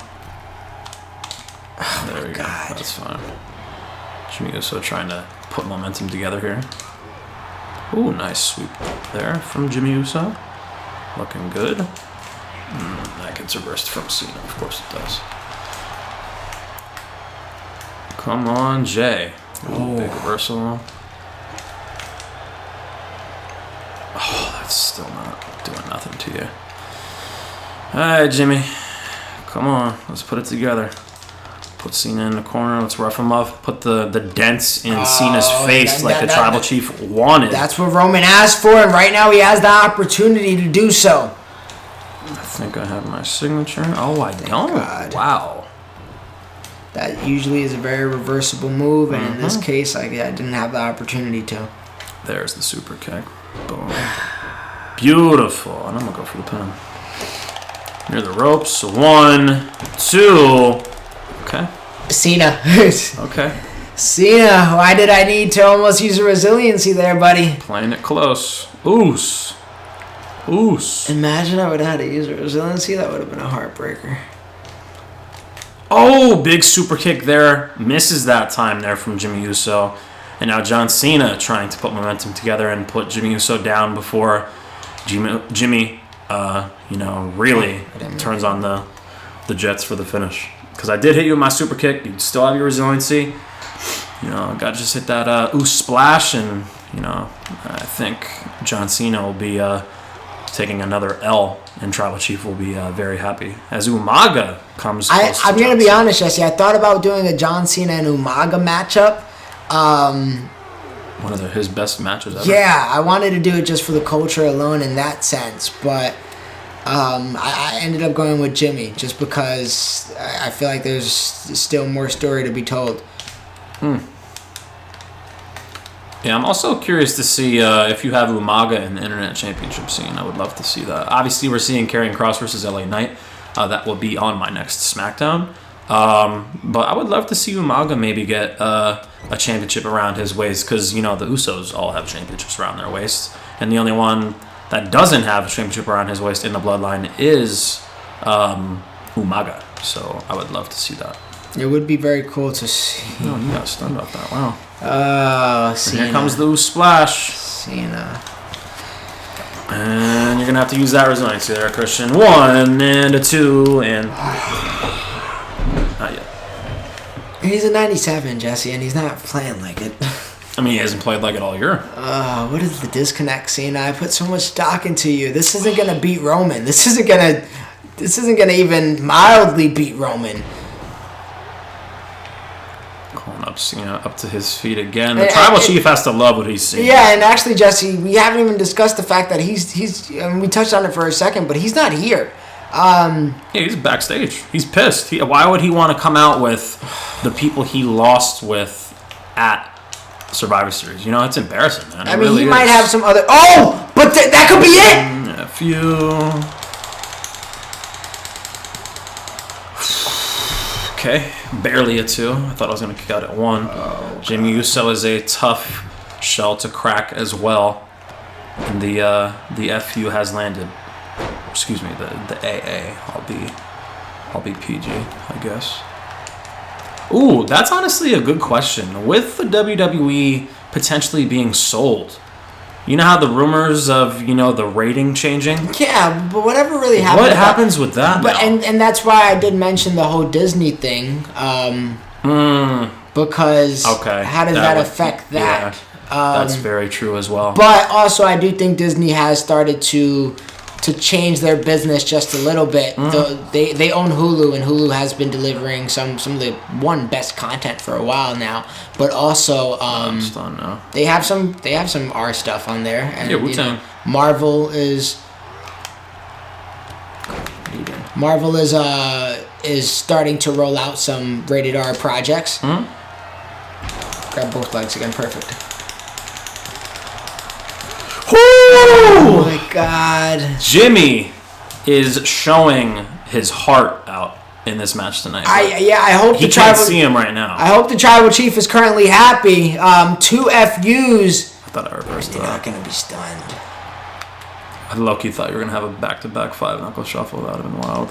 Oh, there we God. Go. That's fine. Jimmy Uso trying to put momentum together here. Ooh, nice sweep there from Jimmy Uso. Looking good. That gets reversed from Cena. Of course it does. Come on, Jay. Ooh, big reversal. Oh, that's still not doing nothing to you. All right, Jimmy. Come on. Let's put it together. Put Cena in the corner. Let's rough him up. Put the dents in Cena's face like the Tribal Chief wanted. That's what Roman asked for, and right now he has the opportunity to do so. I think I have my signature. Oh, I don't. God. Wow. That usually is a very reversible move, and in this case, I didn't have the opportunity to. There's the super kick. Boom. Beautiful. And I'm going to go for the pin. Near the ropes. 1, 2... Okay. Cena. Okay. Cena, why did I need to almost use a resiliency there, buddy? Playing it close. Oos. Imagine I would have had to use a resiliency. That would have been a heartbreaker. Oh, big super kick there. Misses that time there from Jimmy Uso. And now John Cena trying to put momentum together and put Jimmy Uso down before Jimmy really turns on the Jets for the finish. Because I did hit you with my super kick. You still have your resiliency. Got to just hit that splash. And, I think John Cena will be taking another L. And Tribal Chief will be very happy. As Umaga comes close I'm going to be honest, Jesse. I thought about doing a John Cena and Umaga matchup. One of his best matches ever. Yeah, I wanted to do it just for the culture alone in that sense. But I ended up going with Jimmy just because I feel like there's still more story to be told. Yeah, I'm also curious to see if you have Umaga in the Internet Championship scene. I would love to see that. Obviously, we're seeing Karrion Kross versus LA Knight. That will be on my next SmackDown. But I would love to see Umaga maybe get a championship around his waist because, the Usos all have championships around their waists. And the only one that doesn't have a championship around his waist in the bloodline is Umaga. So I would love to see that. It would be very cool to see. Oh, you got stunned off that. Wow. Cena. Here comes the splash. Cena. And you're going to have to use that resiliency there, Christian. 1 and a 2 and... Not yet. He's a 97, Jesse, and he's not playing like it. I mean, he hasn't played like it all year. What is the disconnect, Cena? I put so much stock into you. This isn't going to beat Roman. This isn't going to even mildly beat Roman. Calling up Cena up to his feet again. The Tribal Chief has to love what he's seeing. Yeah, and actually, Jesse, we haven't even discussed the fact that he's we touched on it for a second, but he's not here. Yeah, he's backstage. He's pissed. Why would he want to come out with the people he lost with at Survivor Series? It's embarrassing, man. I mean, he might have some other... Oh! But that could be it! F you. Okay, barely a 2. I thought I was going to kick out at 1. Oh, Jimmy Uso is a tough shell to crack as well. And the FU has landed. Excuse me, the AA. I'll be PG, I guess. Ooh, that's honestly a good question. With the WWE potentially being sold, you know how the rumors of, the rating changing? Yeah, but whatever really happens... What happens with that now? And that's why I did mention the whole Disney thing. Because how does that affect that? Yeah, that's very true as well. But also, I do think Disney has started to change their business just a little bit. They own Hulu, and Hulu has been delivering some of the best content for a while now. But also, they have some R stuff on there. And, yeah, Wu-Tang. Marvel is starting to roll out some rated R projects. Grab both legs again, perfect. Oh my God. Jimmy is showing his heart out in this match tonight. I hope he can't see him right now. I hope the Tribal Chief is currently happy. 2 FUs. I thought I reversed that. You're not going to be stunned. I low-key thought you were going to have a back-to-back 5-knuckle shuffle. That would have been wild.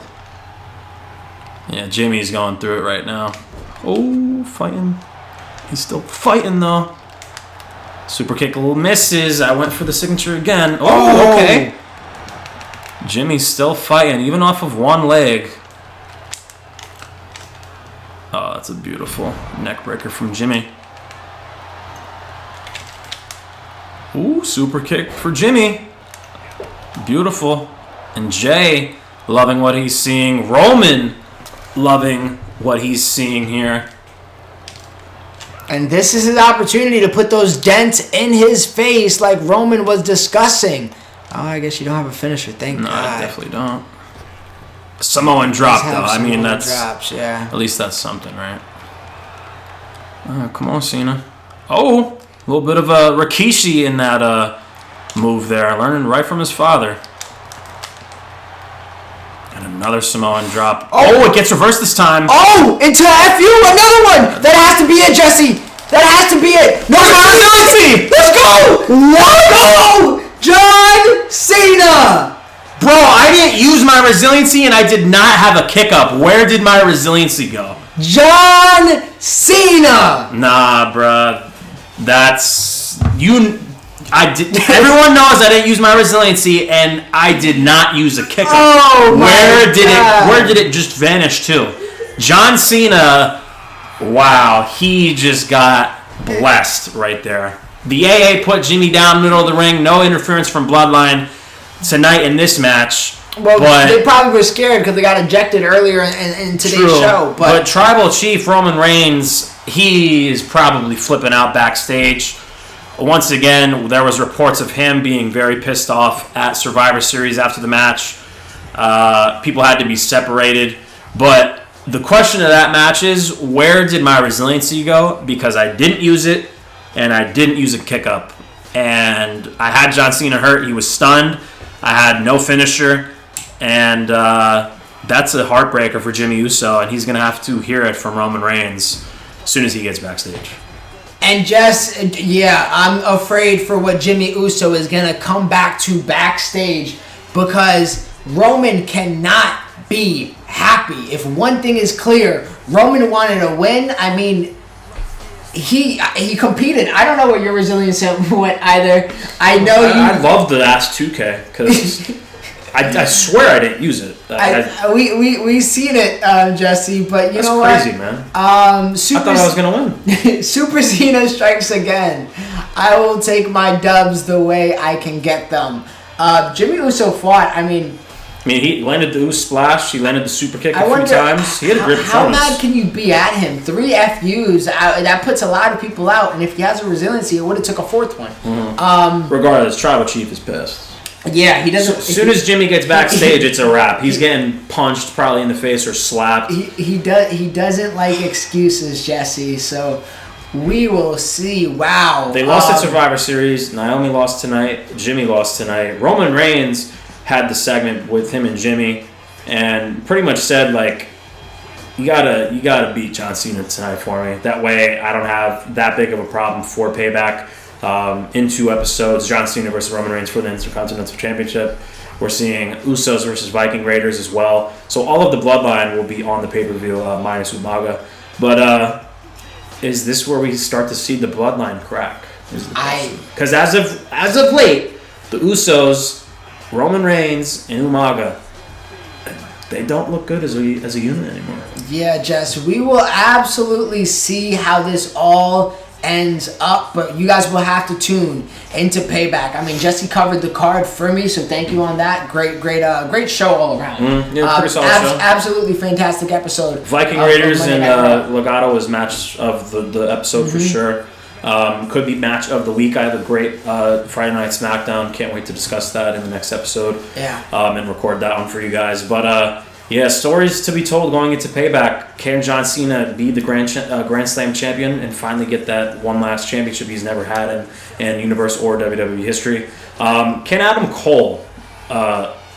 Yeah, Jimmy's going through it right now. Oh, fighting. He's still fighting, though. Super kick misses. I went for the signature again. Oh, okay. Jimmy's still fighting, even off of one leg. Oh, that's a beautiful neck breaker from Jimmy. Ooh, super kick for Jimmy. Beautiful. And Jay loving what he's seeing. Roman loving what he's seeing here. And this is his opportunity to put those dents in his face like Roman was discussing. Oh, I guess you don't have a finisher. Thank God. No, I definitely don't. Samoan drop, though. I mean, that's... drops, yeah. At least that's something, right? Come on, Cena. Oh, a little bit of a Rikishi in that move there. Learning right from his father. And another Samoan drop. Oh, it gets reversed this time. Oh, into FU, another one. That has to be it, Jesse. That has to be it. No, Nazi. Let's go. Let's go. John Cena. Bro, I didn't use my resiliency and I did not have a kick up. Where did my resiliency go? John Cena! Nah, bruh. That's... Everyone knows I didn't use my resiliency and I did not use a kick up. Oh, Where did it just vanish to? John Cena, wow, he just got blessed right there. The AA put Jimmy down middle of the ring. No interference from Bloodline tonight in this match. Well, they probably were scared because they got ejected earlier in today's show. But Tribal Chief Roman Reigns, he is probably flipping out backstage. Once again, there was reports of him being very pissed off at Survivor Series after the match. People had to be separated. But the question of that match is, where did my resiliency go? Because I didn't use it, and I didn't use a kick up. And I had John Cena hurt. He was stunned. I had no finisher. And that's a heartbreaker for Jimmy Uso, and he's going to have to hear it from Roman Reigns as soon as he gets backstage. And I'm afraid for what Jimmy Uso is going to come back to backstage, because Roman cannot be happy. If one thing is clear, Roman wanted to win. I mean, he competed. I don't know what your resilience went either. I love the Ask 2K because I swear I didn't use it. We seen it, Jesse, but you know what? That's crazy, man. I thought I was gonna win. Super Cena strikes again. I will take my dubs the way I can get them. Jimmy Uso fought. I mean, he landed the Uso splash. He landed the super kick a few times. He had a great performance. How mad can you be at him? 3 FUs. That puts a lot of people out. And if he has a resiliency, it would have took a 4th one. Mm-hmm. Regardless, Tribal Chief is pissed. Yeah, he doesn't. As soon as Jimmy gets backstage, it's a wrap. He's getting punched probably in the face or slapped. He doesn't like excuses, Jesse. So we will see. Wow. They lost at Survivor Series. Naomi lost tonight. Jimmy lost tonight. Roman Reigns had the segment with him and Jimmy, and pretty much said like, you gotta beat John Cena tonight for me. That way, I don't have that big of a problem for Payback. In 2 episodes, John Cena versus Roman Reigns for the Intercontinental Championship. We're seeing Usos versus Viking Raiders as well. So all of the Bloodline will be on the pay-per-view, minus Umaga. But is this where we start to see the Bloodline crack? Because as of late, the Usos, Roman Reigns, and Umaga, they don't look good as a unit anymore. Yeah, Jess, we will absolutely see how this all ends up, but you guys will have to tune into Payback. I mean, Jesse covered the card for me, so thank you on that. Great show all around. Pretty solid show. Absolutely fantastic episode. Viking Raiders and Legato was match of the episode for sure. Could be match of the week. I have a great Friday Night SmackDown. Can't wait to discuss that in the next episode. Yeah. And record that one for you guys. But stories to be told going into Payback. Can John Cena be the Grand Slam champion and finally get that one last championship he's never had in Universe or WWE history? Can Adam Cole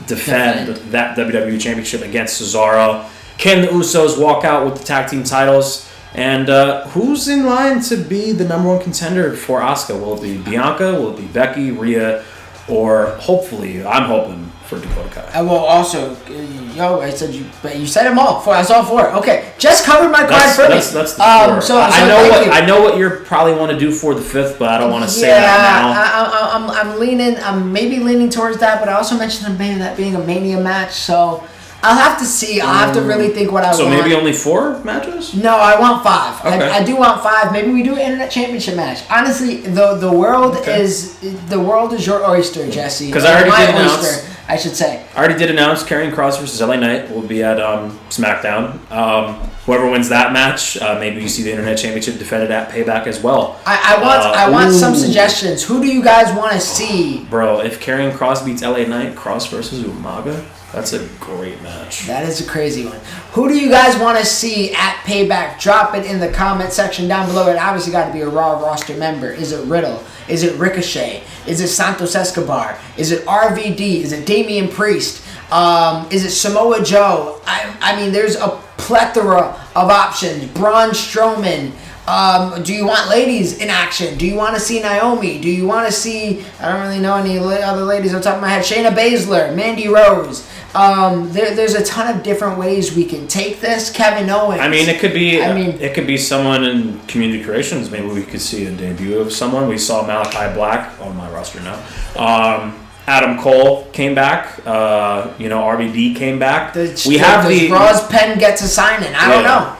defend that WWE championship against Cesaro? Can the Usos walk out with the tag team titles? And who's in line to be the number 1 contender for Asuka? Will it be Bianca? Will it be Becky, Rhea, or hopefully, I'm hoping for Dakota Kai? Well, also, I said you said them all. I saw 4. Okay, just covered my card for me. That's the 4. So I know what you probably want to do for the 5th, but I don't want to say that now. I'm maybe leaning towards that, but I also mentioned that being a Mania match, so I'll have to see. I'll have to really think what I want. So maybe only 4 matches? No, I want 5. Okay. I do want 5. Maybe we do an Internet Championship match. Honestly, the world is your oyster, Jesse. Because I already did announce. I should say. I already did announce Karrion Kross versus LA Knight will be at SmackDown. Whoever wins that match, maybe you see the Internet Championship defended at Payback as well. I want some suggestions. Who do you guys want to see? Bro, if Karrion Kross beats LA Knight, Kross versus Umaga, that's a great match. That is a crazy one. Who do you guys want to see at Payback? Drop it in the comment section down below. It obviously got to be a Raw roster member. Is it Riddle? Is it Ricochet? Is it Santos Escobar? Is it RVD? Is it Damian Priest? Is it Samoa Joe? I mean, there's a plethora of options. Braun Strowman. Do you want ladies in action? Do you want to see Naomi? Do you want to see, I don't really know any other ladies on top of my head, Shayna Baszler, Mandy Rose. There's a ton of different ways we can take this. Kevin Owens. I mean, it could be someone in community creations. Maybe we could see a debut of someone. We saw Malachi Black on my roster now. Adam Cole came back. RVD came back. Does Raw's pen get to signing? I don't know.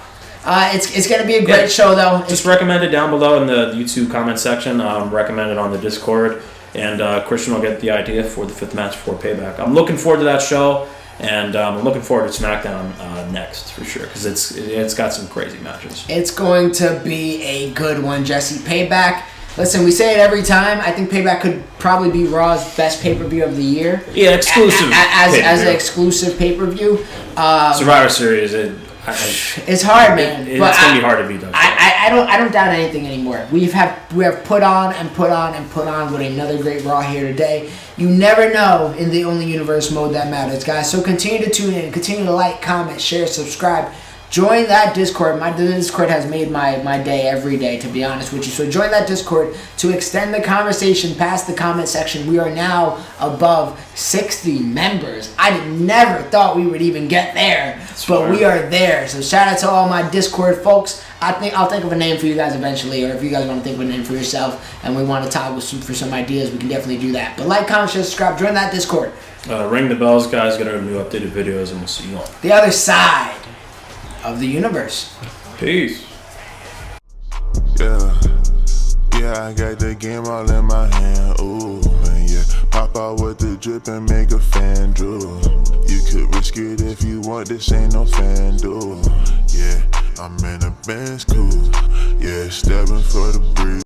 It's going to be a great show, though. Just recommend it down below in the YouTube comment section. Recommend it on the Discord. And Christian will get the idea for the 5th match for Payback. I'm looking forward to that show. And I'm looking forward to SmackDown next, for sure. Because it's got some crazy matches. It's going to be a good one, Jesse. Payback. Listen, we say it every time. I think Payback could probably be Raw's best pay-per-view of the year. Yeah, exclusive. As an exclusive pay-per-view. Survivor Series, it's hard, man. It's gonna be hard to beat those. I don't doubt anything anymore. We have put on and put on and put on with another great Raw here today. You never know in the only universe mode that matters, guys. So continue to tune in, continue to like, comment, share, subscribe. Join that Discord. The Discord has made my day every day, to be honest with you. So join that Discord to extend the conversation past the comment section. We are now above 60 members. I never thought we would even get there, but we are there. So shout out to all my Discord folks. I'll think of a name for you guys eventually, or if you guys want to think of a name for yourself and we want to talk for some ideas, we can definitely do that. But like, comment, share, subscribe. Join that Discord. Ring the bells, guys. Get our new updated videos, and we'll see you on the other side of the universe. Peace. Yeah, I got the game all in my hand, ooh, and yeah, pop out with the drip and make a fan drool. You could risk it if you want, this ain't no fan duel. Yeah, I'm in a Benz cool, yeah, stepping for the breeze.